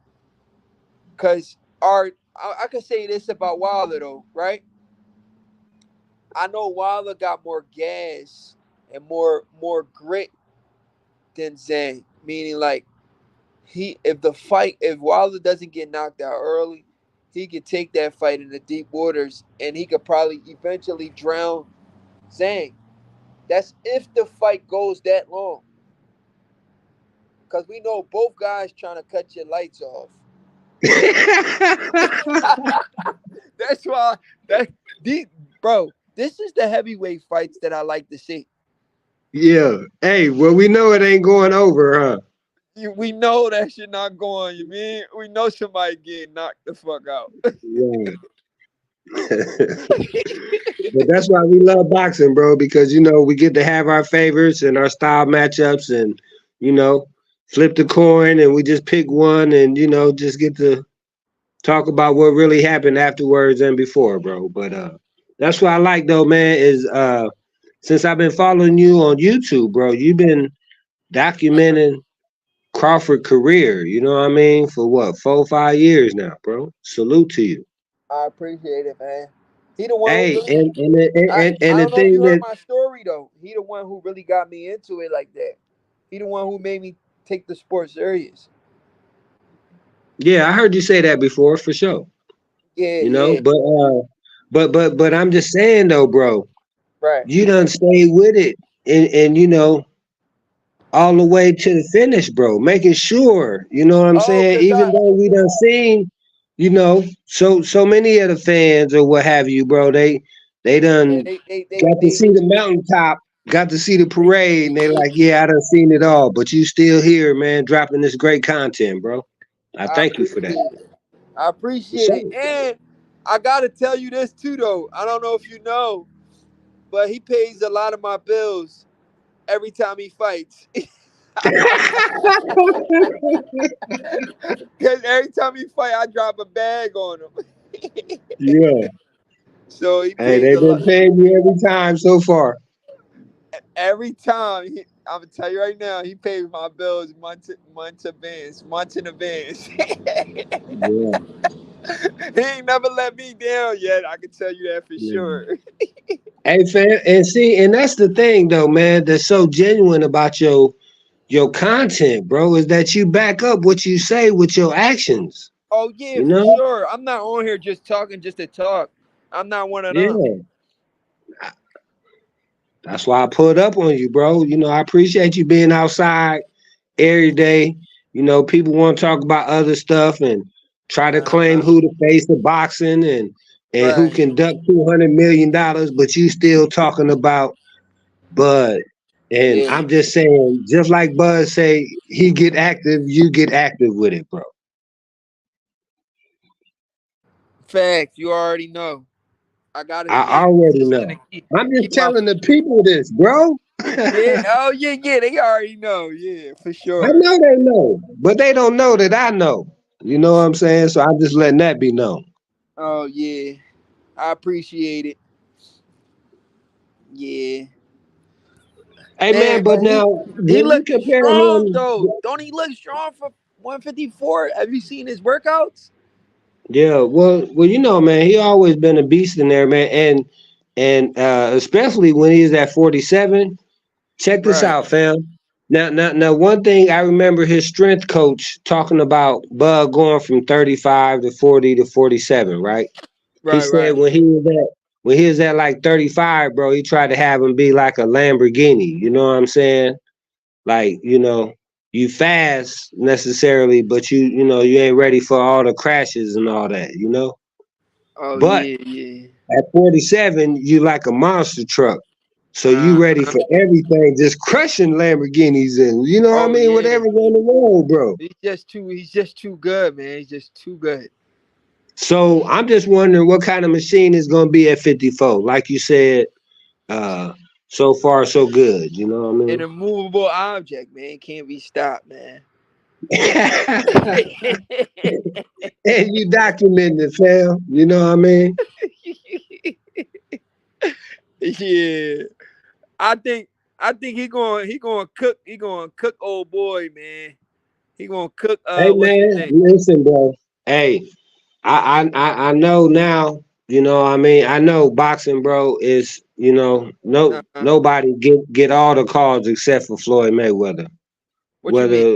Cause I could say this about Wilder though, right? I know Wilder got more gas and more grit than Zhang. Meaning like if Wilder doesn't get knocked out early, he could take that fight in the deep waters and he could probably eventually drown Zhang. That's if the fight goes that long. Cause we know both guys trying to cut your lights off. That's why that these bro, this is the heavyweight fights that I like to see. Yeah. Hey, well, we know it ain't going over, huh? We know that shit not going. You mean we know somebody getting knocked the fuck out. Yeah. But that's why we love boxing, bro, because we get to have our favorites and our style matchups and you know, flip the coin and we just pick one and just get to talk about what really happened afterwards and before, bro. But that's what I like though, man, is since I've been following you on YouTube, bro, you've been documenting Crawford career, you know what I mean, for what, 4 or 5 years now, bro. Salute to you. I appreciate it, man. He the one who Hey, really. and I the don't know if thing you heard that my story though. He the one who really got me into it like that. He the one who made me take the sport serious. yeah, I heard you say that before for sure. Yeah, You know, yeah, but I'm just saying though, bro, right. you done stayed with it and all the way to the finish, bro, making sure, you know what I'm Oh, saying? cause Even though we done seen, so many of the fans or what have you, bro, they yeah, done got to they see the mountaintop, got to see the parade, and they like, yeah, I done seen it all, but you still here, man, dropping this great content, bro. I I thank you for appreciate that. it. I For appreciate it. sure. And I gotta tell you this too though. I don't know if you know, but he pays a lot of my bills every time he fights. Cause every time he fight, I drop a bag on him. Yeah. So he Hey, pays they've a lot been paying you every time so far. every time. I'm gonna tell you right now, he pays my bills months in advance. Yeah. He ain't never let me down yet. I can tell you that for Yeah. sure. Hey, fam, and see, and that's the thing though, man, that's so genuine about your content, bro, is that you back up what you say with your actions. Oh yeah, You for know? sure. I'm not on here just talking just to talk. I'm not one of them. Yeah. That's why I put up on you, bro. I appreciate you being outside every day. People want to talk about other stuff and try to claim Uh-huh. who the face of boxing and who Right. can duck $200 million, but you still talking about Bud. And Yeah. I'm just saying, just like Bud say, he get active, you get active with it, bro. Fact. You already know. I gotta I stay already consistent know. and I'm just keep my telling the people this, bro. Yeah. Oh yeah, yeah. They already know. Yeah, for I sure. know they know, but they don't know that I know. You know what I'm saying? So I'm just letting that be known. Oh yeah. I appreciate it. Yeah. Hey man, Man, but but now he when we looking compare strong him, though. Don't he look strong for 154? Have you seen his workouts? yeah, well, man, he always been a beast in there, man, and especially when he's at 47. Check this Right. out, fam. Now, one thing I remember his strength coach talking about Bud going from 35 to 40 to 47, right? He Right, said right. when he was at like 35, bro, he tried to have him be like a Lamborghini. You know what I'm saying? Like, you fast necessarily, but you ain't ready for all the crashes and all that. Oh But yeah, yeah. at 47, you like a monster truck. So you ready Uh-huh. for everything, just crushing Lamborghinis and you know what I Oh mean? yeah. Whatever's on the road, bro. He's just too good, man. He's just too good. So I'm just wondering what kind of machine is gonna be at 54. Like you said, uh, so far so good. You know what An immovable object, man. Can't be stopped, man. I mean? And you documenting it, fam. You know what I mean? Yeah. I think I think he gonna cook old boy, man. He gonna cook Hey what's his man, name? listen, bro. Hey, I know now. You know what I mean? I know boxing, bro, is Uh-huh. nobody get all the calls except for Floyd Mayweather. What you mean?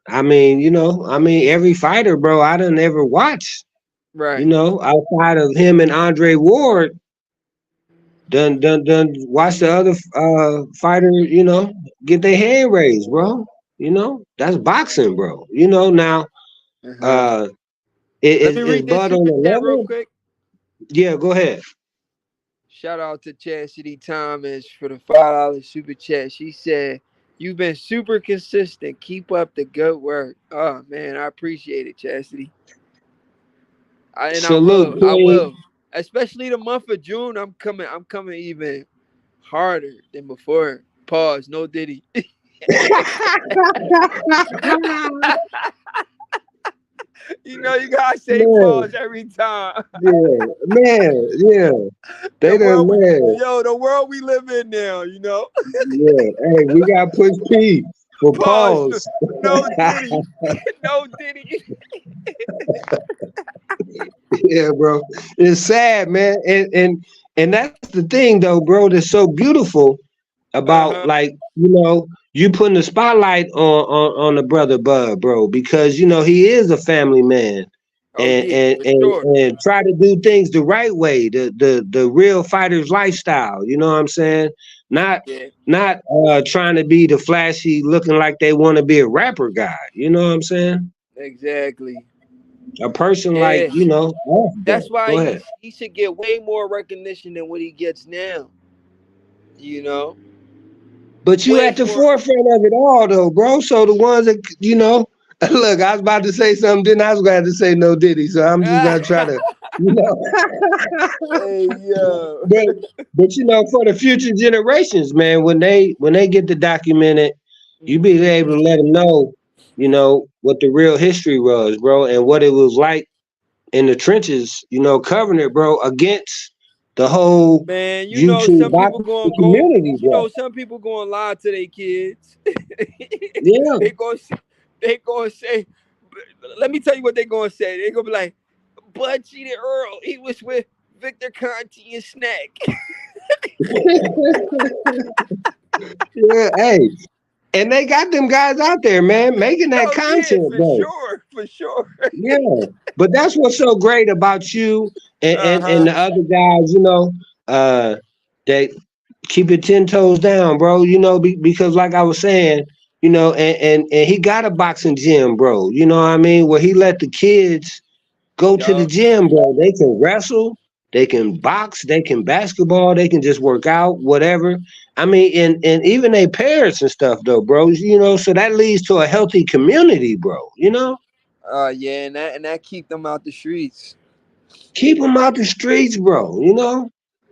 I mean every fighter, bro. I done ever watched. Right. Outside of him and Andre Ward, done watch the other fighter, get their hand raised, bro. That's boxing, bro. Now, Uh-huh. uh, Let is me is read this Bud on super the chat real level? quick. Yeah, go ahead. Shout out to Chastity Thomas for the $5 super chat. She said, "You've been super consistent. Keep up the good work." Oh man, I appreciate it, Chastity. And I Salute, will. I Queen. will. Especially the month of June. I'm coming. I'm coming even harder than before. Pause. No Diddy. You gotta say Man, pause every time. yeah, man, yeah. The They done world we man. yo, the world we live in now. Yeah. Hey, we got push P for Pause. No, pause. no Diddy. No Diddy. Yeah, bro. It's sad, man. And that's the thing though, bro, that's so beautiful about Uh-huh. like, you putting the spotlight on the brother Bud, bro, because he is a family man Oh and yeah, and for and, sure. and try to do things the right way, the real fighter's lifestyle, you know what I'm saying? Not Yeah, not trying to be the flashy looking like they want to be a rapper guy, you know what I'm saying? exactly. A person like, Yeah. off That's that. why Go ahead. he should get way more recognition than what he gets now. You know? But you Way at the more. forefront of it all, though, bro. So the ones that look, I was about to say something, then I was going to say no Diddy. So I'm just gonna try to, you know, Hey yo. but for the future generations, man, when they get the documented, you be Mhm. able to let them know, what the real history was, bro, and what it was like in the trenches, covering it, bro, against the whole Man, YouTube some people boxing gonna go. community, bro. Some people gonna lie to their kids. Yeah. they gonna say, they gonna say. Let me tell you what they gonna say. They gonna be like, "Bud cheated Earl. He was with Victor Conti and Snack." Yeah, hey, and they got them guys out there, man, making that Oh yeah, content, for bro. sure, for sure. Yeah, but that's what's so great about you and Uh and, and huh. the other guys, that keep it 10 toes down, bro. Because like I was saying, and he got a boxing gym, bro. You know what I mean? Where he let the kids go to the Yup. gym, bro. They can wrestle, they can box, they can basketball, they can just work out, whatever. I mean, and even their parents and stuff, though, bro. So that leads to a healthy community, bro. Yeah, and that keep them out the streets. Keep them out the streets, bro.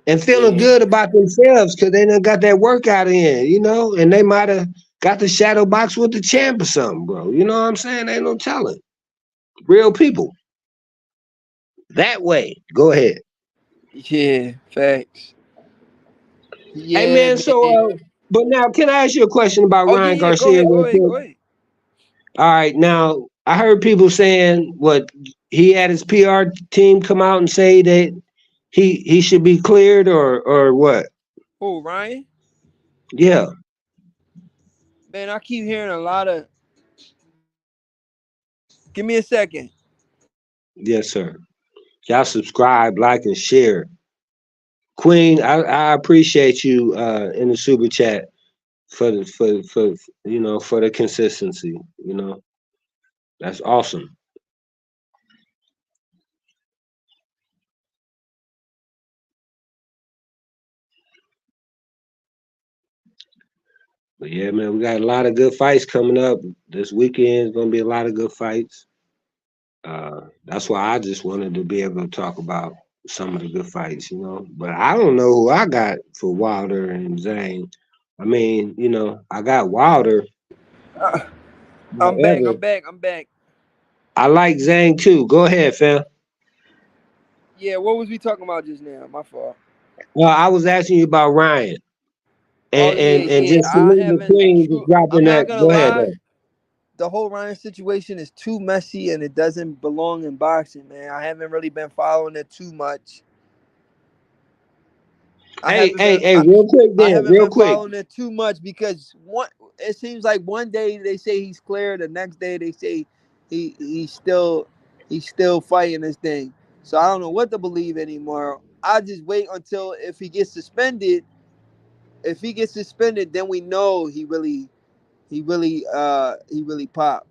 and feeling Yeah. good about themselves because they done got that workout in, you know, and they might have got the shadow box with the champ or something, bro. You know what I'm saying? Ain't no telling. Real people. That way. Go ahead. Yeah, facts. Hey Yeah, man, so man. but now can I ask you a question about Oh yeah, Ryan yeah. Go Garcia ahead, go real ahead, quick? go ahead. All right, now I heard people saying what he had his PR team come out and say that he should be cleared or what? Oh, Ryan. Yeah, Man, I keep hearing a lot of. Give me a second. yes, sir. Y'all subscribe, like, and share. Queen, I appreciate you in the super chat for for the consistency. You know, that's awesome. But yeah, man, we got a lot of good fights coming up. This weekend is gonna be a lot of good fights. That's why I just wanted to be able to talk about some of the good fights, you know. But I don't know who I got for Wilder and Zane. I mean, you know, I got Wilder. Uh, I'm back. I'm However, back. I'm back. I like Zane too. Go ahead, fam. Yeah, what was we talking about just now? My fault. Well, I was asking you about Ryan Oh yeah, and yeah. just I saluting the haven't queen, just true. I'm dropping not that. gonna Go ahead, lie. though. The whole Ryan situation is too messy and it doesn't belong in boxing, man. I haven't really been following it too much. I Hey, haven't hey, been. hey, real quick, I then, haven't real been quick. following it too much because one. It seems like one day they say he's clear, the next day they say he's still fighting this thing. So I don't know what to believe anymore. I just wait until if he gets suspended. If he gets suspended, then we know he really popped.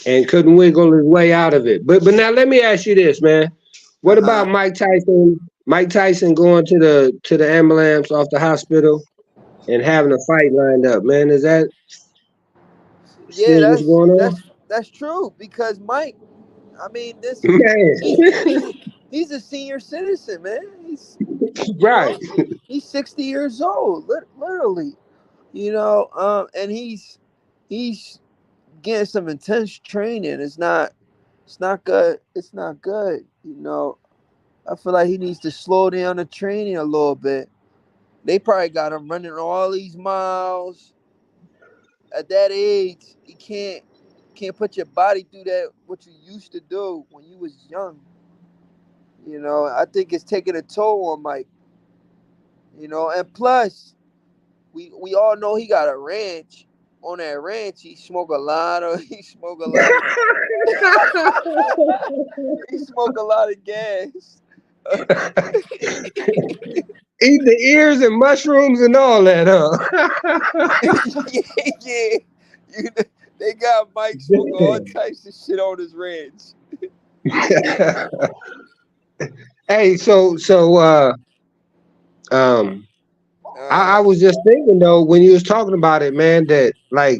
And couldn't wiggle his way out of it. But now let me ask you this, man. Uh What about huh. Mike Tyson? Mike Tyson going to the ambulance off the hospital and having a fight lined up, man. Is that Yeah, still what's going on? that's true because Mike. I mean, this he's Man, he's a senior citizen, man. He's you right. know he's 60 years old, literally. And he's getting some intense training. It's not good. It's not good. I feel like he needs to slow down the training a little bit. They probably got him running all these miles at that age. He can't put your body through that what you used to do when you was young. I think it's taking a toll on Mike. And plus we all know he got a ranch. On that ranch, he smoke a lot of he smoke a lot of he smoke a lot of gas. Eat the ears and mushrooms and all that, huh? Yeah, yeah. You know, they got Mike smoking all types of shit on his ranch. Hey, um I Uh, was just thinking though when you was talking about it, man, that like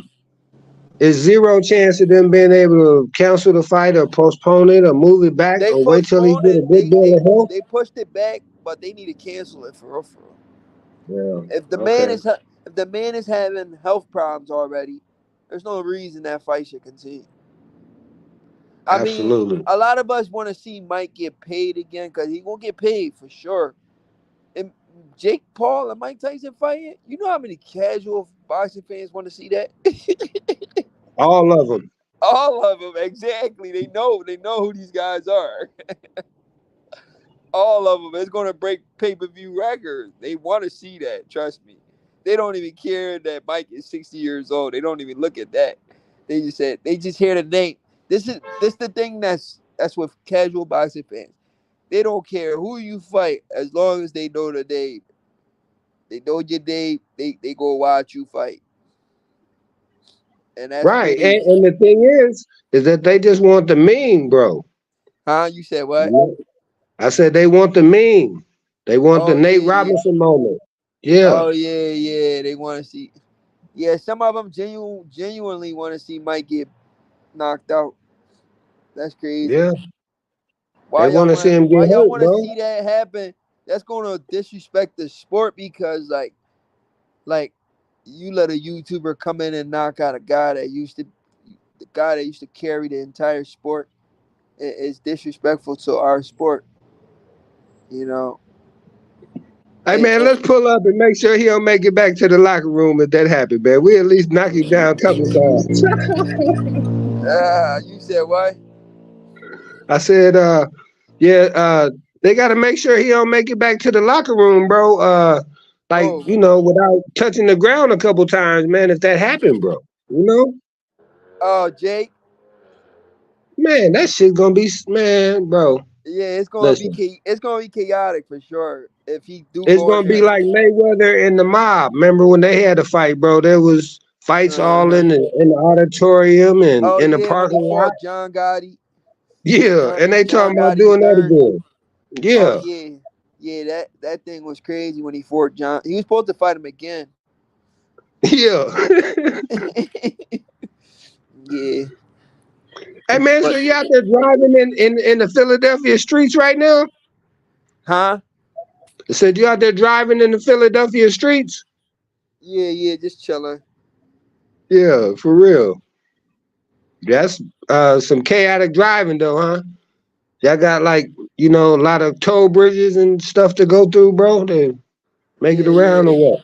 is zero chance of them being able to cancel the fight or postpone it or move it back they or wait till he postponed get a it. good bill of health? They pushed it back, but they need to cancel it for real. For real. Yeah. If the man Okay. is if the man is having health problems already, there's no reason that fight should continue. I mean, Absolutely. a lot of us want to see Mike get paid again because he gonna get paid for sure. And Jake Paul and Mike Tyson fighting, you know how many casual boxing fans want to see that? All of them. All of them, exactly. They know who these guys are. All of them. It's gonna break pay per view records. They want to see that. Trust me. They don't even care that Mike is 60 years old. They don't even look at that. They just hear the name. This the thing that's with casual boxing fans. They don't care who you fight as long as they know the name. They know your name. They go watch you fight, and that's Right. big. And the thing is that they just want the meme, bro. Huh? You said what? I said they want the meme. They want the Oh Nate yeah, yeah. Robinson moment. Yeah. Oh yeah, yeah. They want to see. Yeah, some of them genuinely want to see Mike get knocked out. That's crazy. Yeah. They want to see him get Why y'all hurt, want to bro. see that happen? that's gonna disrespect the sport because like you let a YouTuber come in and knock out a guy that used to carry the entire sport. It's disrespectful to our sport, you know. Hey And, man, and let's pull up and make sure he don't make it back to the locker room if that happens, man. We at least knock him down a couple times. you said what? I said, yeah, they got to make sure he don't make it back to the locker room, bro. Like Oh, without touching the ground a couple times, man. If that happened, bro, oh, Jake. man, that shit gonna be, man, bro. Yeah, Listen, it's gonna be chaotic for sure if he do it's go in gonna be there. like Mayweather and the Mob. Remember when they had a fight, bro? There was fights all Uh-huh. in the auditorium and Oh in the yeah, when he parking lot. fought John Gotti. Yeah, and they John talking about Gotti the doing that third. again. Oh Yeah, yeah, yeah. That thing was crazy when he fought John. He was supposed to fight him again. yeah. Yeah, Hey man, so but you out there driving in the Philadelphia streets right now? huh? I said you out there driving in the Philadelphia streets? Yeah, yeah. Just chilling. Yeah, for real. That's some chaotic driving though, huh? Y'all got like, a lot of toll bridges and stuff to go through, bro, to make it Yeah, around yeah. or what?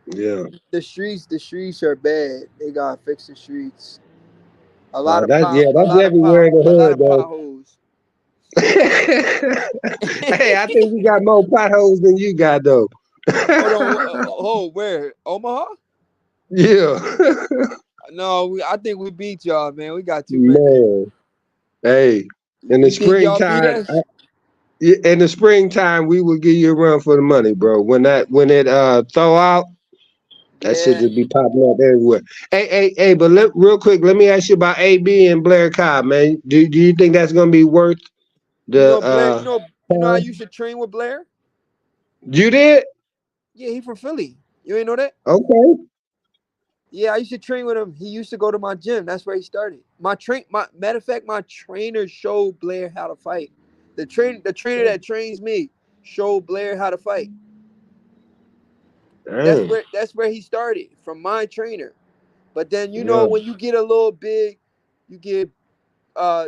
Yeah. The streets are bad. They gotta fix the streets. A lot of That's everywhere in the a lot hood of though. potholes. Hey, I think we got more potholes than you got though. Hold on. Oh, where? Omaha? Yeah. No, I think we beat y'all, man. We got too many. Man. Hey, in the You think y'all beat springtime, us? in the springtime, we will give you a run for the money, bro. When it thaw out, that shit Yeah. just be popping up everywhere. Hey, but real quick, let me ask you about AB and Blair Cobb, man. Do you think that's gonna be worth You the know Blair. You know I time? used to train with Blair. You did? Yeah, he from Philly. You ain't know that? Okay. Yeah, I used to train with him. He used to go to my gym. That's where he started. My matter of fact, my trainer showed Blair how to fight. The trainer that trains me showed Blair how to fight. That's Damn. where he started from my trainer. But then Yeah. when you get a little big, you get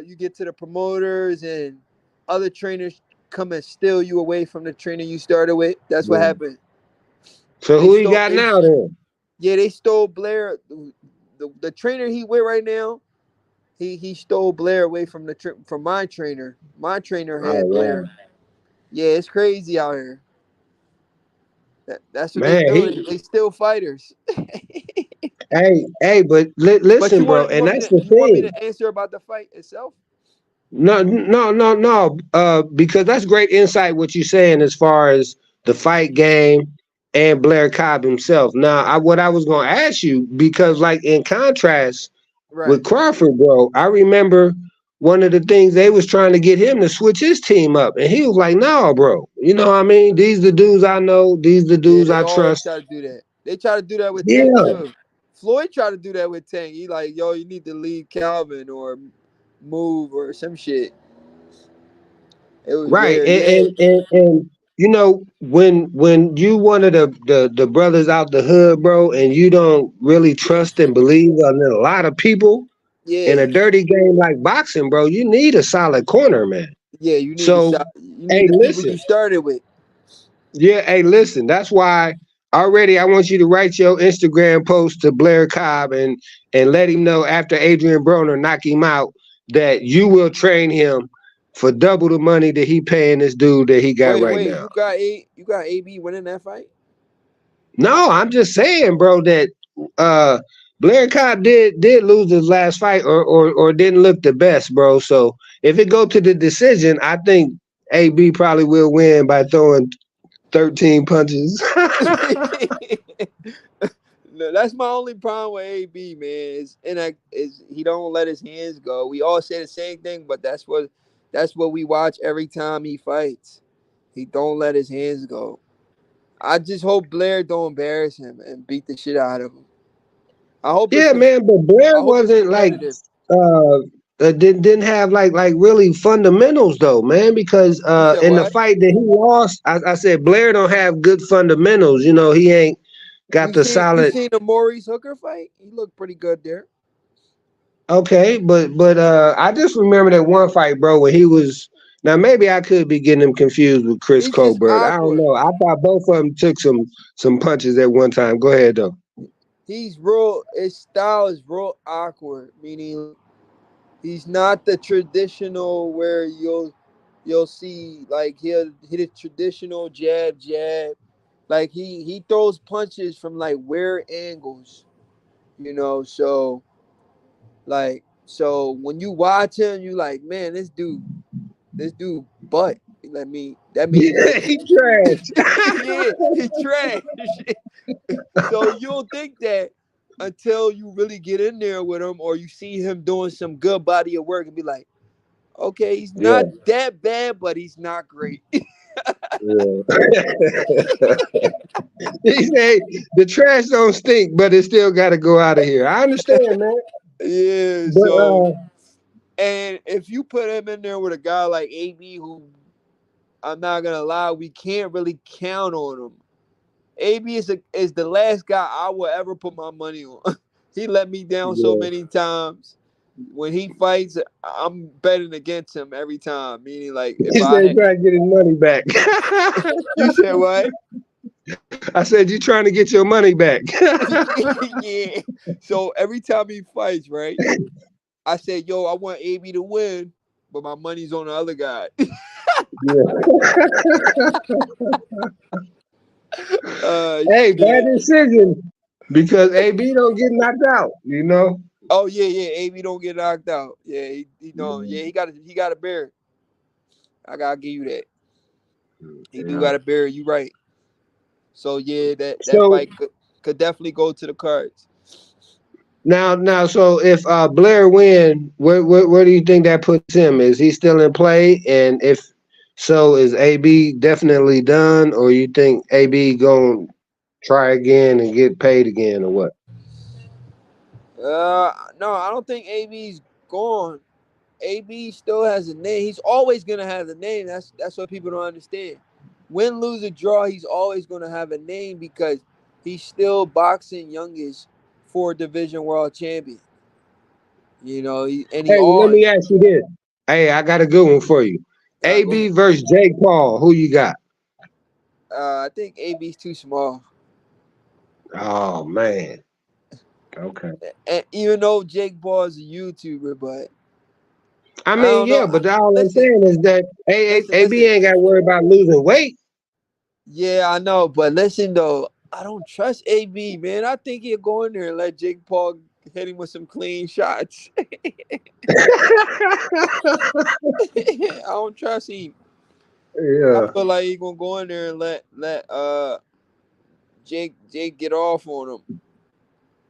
you get to the promoters and other trainers come and steal you away from the trainer you started with. That's what Yeah. happened. So They who he stole got they now then? Yeah, they stole Blair. The trainer he with right now, he stole Blair away from from my trainer. My trainer Oh had wow. Blair. Yeah, it's crazy out here. That's what they Man, do. he They steal fighters. hey, but But listen, bro, and that's the you want me thing. to answer about the fight itself? No. Because that's great insight what you're saying as far as the fight game and Blair Cobb himself. Now, what I was gonna ask you, because like in contrast Right. with Crawford, bro, I remember one of the things they was trying to get him to switch his team up, and he was like, "No, bro. You know what I mean? These the dudes I know. These the Yeah, dudes they I always trust." try to do that. They try to do that with Tank Yeah, too. Floyd tried to do that with Tank. He like, yo, you need to leave Calvin or move or some shit. It was right. weird. And Yeah, and and, and when you one of the brothers out the hood, bro, and you don't really trust and believe in a lot of people in yeah, a dirty game like boxing, bro, you need a solid corner, man. yeah. You need to So, stop. You need hey, the people listen. you started with. Yeah, hey, listen. That's why already I want you to write your Instagram post to Blair Cobb and let him know after Adrian Broner knock him out that you will train him for double the money that he paying this dude that he got right Wait. now. You got AB winning that fight. No, I'm just saying, bro, that uh Blair Cobb did lose his last fight or didn't look the best, bro. So if it go to the decision, I think AB probably will win by throwing 13 punches. No, that's my only problem with AB, man. Is he don't let his hands go. We all say the same thing, but that's what we watch every time he fights. He don't let his hands go. I just hope Blair don't embarrass him and beat the shit out of him. I hope it's Yeah, com- man, but Blair I hope it's wasn't like competitive. uh didn't have like really fundamentals though, man. Because You said in the what? fight that he lost, I said Blair don't have good fundamentals. You know, he ain't got the You solid. seen the Maurice Hooker fight? He looked pretty good there. Okay, but I just remember that one fight, bro, when he was. Now maybe I could be getting him confused with Chris He's just Colbert. I don't awkward. know. I thought both of them took some punches at one time. Go ahead though. He's real. His style is real awkward. Meaning, he's not the traditional where you'll see like he'll hit a traditional jab. Like he throws punches from like weird angles. So when you watch him, you like, man, this dude butt. Let me. That means Yeah, like, he trash. yeah, he trash. So you don't think that until you really get in there with him, or you see him doing some good body of work, and be like, okay, he's not Yeah, that bad, but he's not great. yeah. He say the trash don't stink, but it still got to go out of here. I understand, man. Yeah. But So, and if you put him in there with a guy like AB, who I'm not gonna lie, we can't really count on him. AB is the last guy I will ever put my money on. He let me down so yeah, many times. When he fights, I'm betting against him every time. Meaning, like, if he I said had, trying to get his money back. you said what? I said you trying to get your money back. Yeah. So every time he fights, right? I said, yo, I want AB to win, but my money's on the other guy. Yeah. Hey, bad Shit. decision because AB don't get knocked out. You know. Oh yeah. AB don't get knocked out. Yeah, he don't. Yeah. Yeah, he got to bear it. I gotta give you that. He do Yeah. got to bear it. You right. So yeah, that So fight could definitely go to the cards. so if Blair win, where do you think that puts him? Is he still in play? And if so, is AB definitely done, or you think AB gonna try again and get paid again, or what? No, I don't think AB's gone. AB still has a name. He's always gonna have a name. That's what people don't understand. Win, lose, or draw, he's always gonna have a name because he's still boxing youngest for division world champion. And he Hey, well, let all. me ask you this. Hey, I got a good one for you. Go AB ahead. versus Jake Paul. Who you got? I think AB's too small. Oh man. Okay. And even though Jake Paul is a YouTuber, but I I mean, don't know. yeah, but all I'm Listen, saying is that AB listen. ain't got to worry about losing weight. Yeah, I know, but listen though, I don't trust AB, man. I think he'll go in there and let Jake Paul hit him with some clean shots. I don't trust him. I Yeah. feel like he gonna go in there and let Jake get off on him.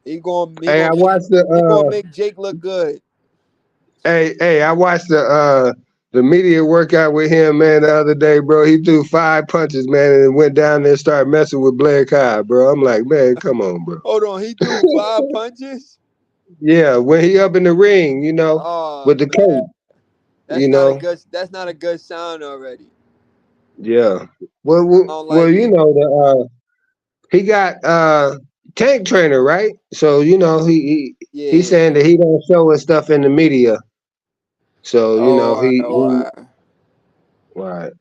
He gonna he Hey, gonna I make watched the he gonna make Jake look good. I watched the media workout with him, man, the other day, bro. He threw 5 punches, man, and went down there and started messing with Blair Cobb, bro. I'm like, man, come on, bro. Hold on, he threw 5 punches. Yeah, when he up in the ring, Oh with the man, coach, you that's not a know. good. That's not a good sign already. Yeah. I don't Well, like it. he got tank trainer, right? So he's Yeah. saying that he don't show his stuff in the media. So Oh, I know he why. right.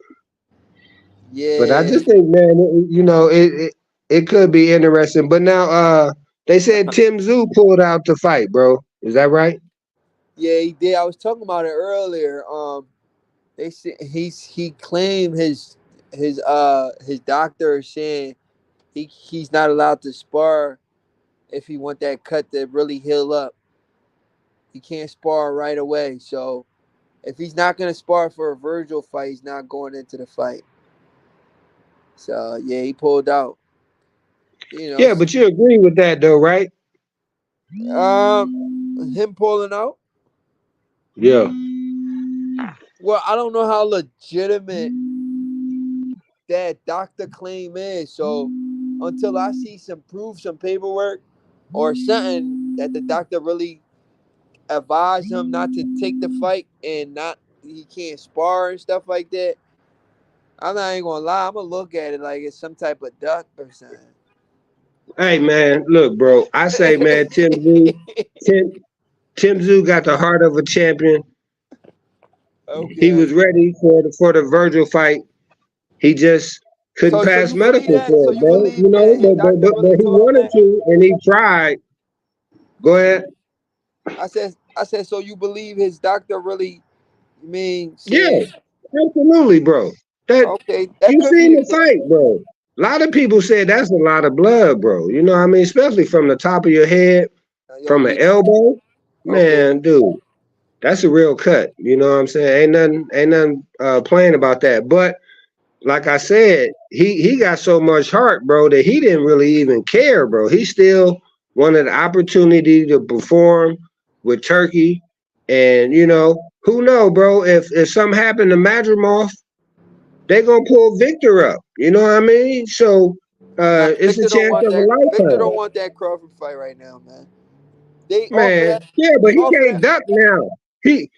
But I Yeah. just think, man, it could be interesting. But now, they said Tim Tszyu pulled out to fight, bro. Is that right? Yeah, he did. I was talking about it earlier. They said he claimed his doctor is saying he's not allowed to spar if he want that cut to really heal up. He can't spar right away. So if he's not gonna spar for a Virgil fight, he's not going into the fight. So yeah, he pulled out. You know, Yeah, but you agree with that, though, right? um, him pulling out. Yeah. Well, I don't know how legitimate that doctor claim is. So until I see some proof, some paperwork, or something that the doctor really advise him not to take the fight and not he can't spar and stuff like that, I'm not even gonna lie. I'm gonna look at it like it's some type of duck or something. Hey man, look, bro. I say, man, Tim Tszyu got the heart of a champion. He Okay. was ready for the Virgil fight. He just couldn't So pass you believe medical that? for So it, you bro. believe You know, that his doctor really but he told him wanted that? to, and he tried. Go ahead. I said. So you believe his doctor really? You mean Yeah, said absolutely, bro. That okay? That you could be seen the the case. fight, bro. A lot of people said that's a lot of blood, bro. You know what I mean? Especially from the top of your head, Yo, from an D. elbow. Okay. Man, dude, that's a real cut. You know what I'm saying? Ain't nothing playing about that. But like I said, he got so much heart, bro, that he didn't really even care, bro. He still wanted the opportunity to perform with Turkey. And you know, who know, bro, if something happened to Madrimov, they gonna pull Victor up. You know what I mean? So Nah, it's a Victor don't chance want of a that. Victor lifetime. don't want that Crawford fight right now, man. They offer Man, that. yeah, but They he offer can't that. duck now. He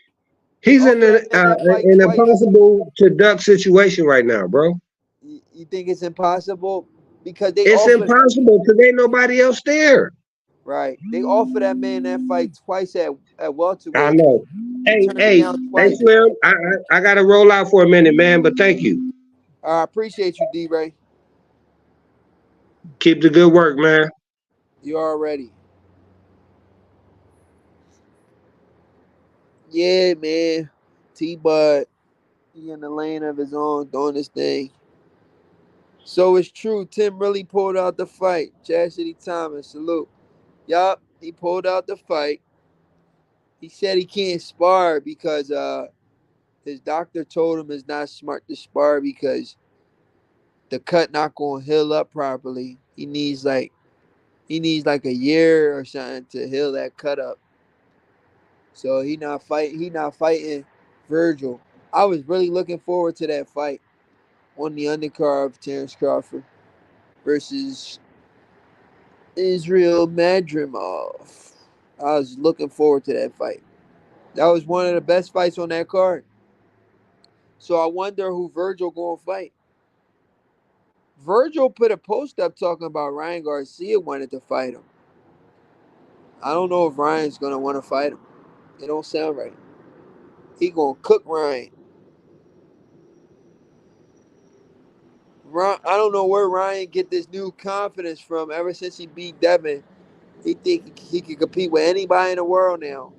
They he's in offer that man that fight an twice. impossible to duck situation right now, bro. You think it's impossible because they It's offer impossible because ain't nobody else there. right. They offer that man that fight twice at I welterweight. know. He Hey, turned it hey, down hey, twice. Slim. I gotta roll out for a minute, man. But thank you. I appreciate you, D Ray. Keep the good work, man. You already. Yeah, man. T Bud, he in the lane of his own, doing his thing. So it's true. Tim really pulled out the fight. Chastity Thomas, salute. Yup, he pulled out the fight. He said he can't spar because his doctor told him it's not smart to spar because the cut not gonna heal up properly. He needs like a year or something to heal that cut up. So he not fighting Virgil. I was really looking forward to that fight on the undercard of Terence Crawford versus Israel Madrimov. I was looking forward to that fight. That was one of the best fights on that card. So I wonder who Virgil gonna fight. Virgil put a post up talking about Ryan Garcia wanted to fight him. I don't know if Ryan's gonna want to fight him. It don't sound right. He gonna cook Ryan. I don't know where Ryan get this new confidence from. Ever since he beat Devin, he think he can compete with anybody in the world now.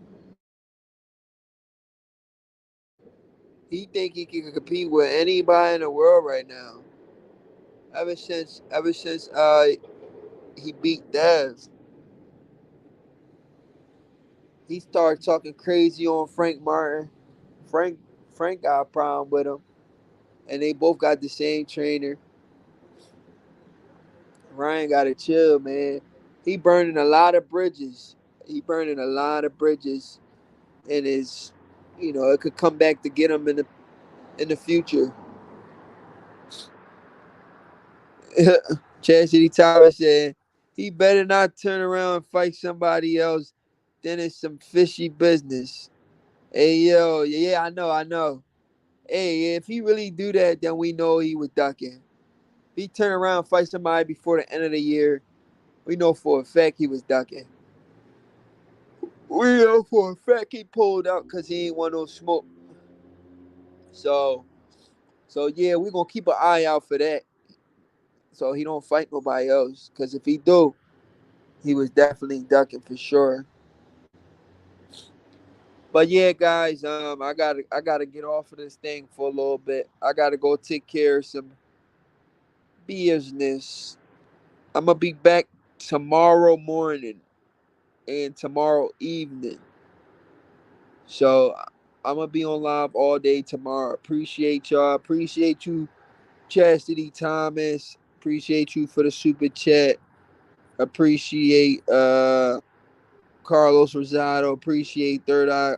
He think he can compete with anybody in the world right now. Ever since he beat Dev, he started talking crazy on Frank Martin. Frank Frank got a problem with him, and they both got the same trainer. Ryan got to chill, man. He burning a lot of bridges. He burning a lot of bridges, and it could come back to get him in the future. Chastity Thomas said he better not turn around and fight somebody else. Then it's some fishy business. Hey yo, yeah, I know. Hey, if he really do that, then we know he was ducking. If he turn around and fight somebody before the end of the year, we know for a fact he was ducking. We know for a fact he pulled out because he ain't want no smoke. So, so yeah, we gonna keep an eye out for that. So he don't fight nobody else. Cause if he do, he was definitely ducking for sure. But yeah, guys, I gotta get off of this thing for a little bit. I gotta go take care of some business. I'm gonna be back tomorrow morning and tomorrow evening. So I'm gonna be on live all day tomorrow. Appreciate y'all. Appreciate you, Chastity Thomas. Appreciate you for the super chat. Appreciate Carlos Rosado. Appreciate Third Eye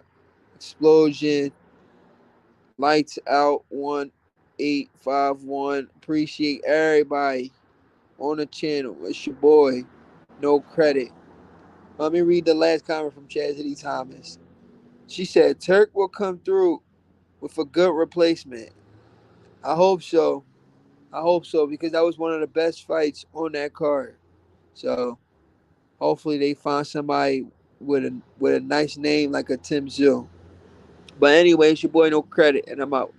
Explosion. Lights out 1851. Appreciate everybody on the channel. It's your boy. No credit. Let me read the last comment from Chastity Thomas. She said Turk will come through with a good replacement. I hope so. I hope so because that was one of the best fights on that card. So hopefully they find somebody with a nice name like a Tim Tszyu. But anyway, it's your boy No Credit, and I'm out.